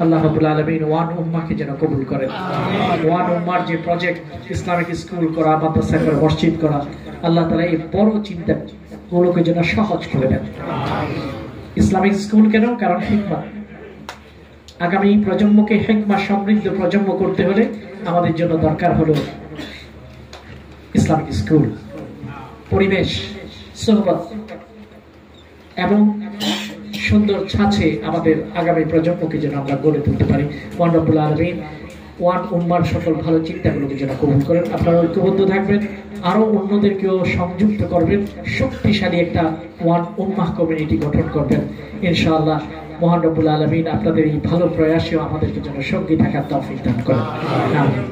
আল্লাহ রাব্বুল আলামিন ওয়ান উম্মাহকে যেন কবুল করেন। ওয়ান উম্মার যে প্রজেক্ট, ইসলামিক স্কুল করা, মাদ্রাসা করা, মসজিদ করা, আল্লাহ তাআলা এই বড় চিন্তাগুলোকে যেন সহজ করে দেন। ইসলামিক স্কুল কেন? কারণ হিকমত। আগামী প্রজন্মকে হিকমত সমৃদ্ধ প্রজন্ম করতে হলে আমাদের জন্য দরকার হলো ইসলামিক স্কুল, পরিবেশ, সোহবত এবং সুন্দর ছাঁচে আমাদের আগামী প্রজন্মকে যেন আমরা গড়ে তুলতে পারি। মহান রব্বুল আলামিন ওয়ান উম্মার সকল ভালো চিন্তাগুলোকে যেন কবুল করেন। আপনারা ঐক্যবদ্ধ থাকবেন, আরো অন্যদেরকেও সংযুক্ত করবেন, শক্তিশালী একটা ওয়ান উম্মাহ কমিউনিটি গঠন করবেন ইনশাআল্লাহ। মহান রব্বুল আলামিন আপনাদের এই ভালো প্রয়াসেও আমাদেরকে যেন সঙ্গী থাকার তৌফিক দান করেন। আমিন।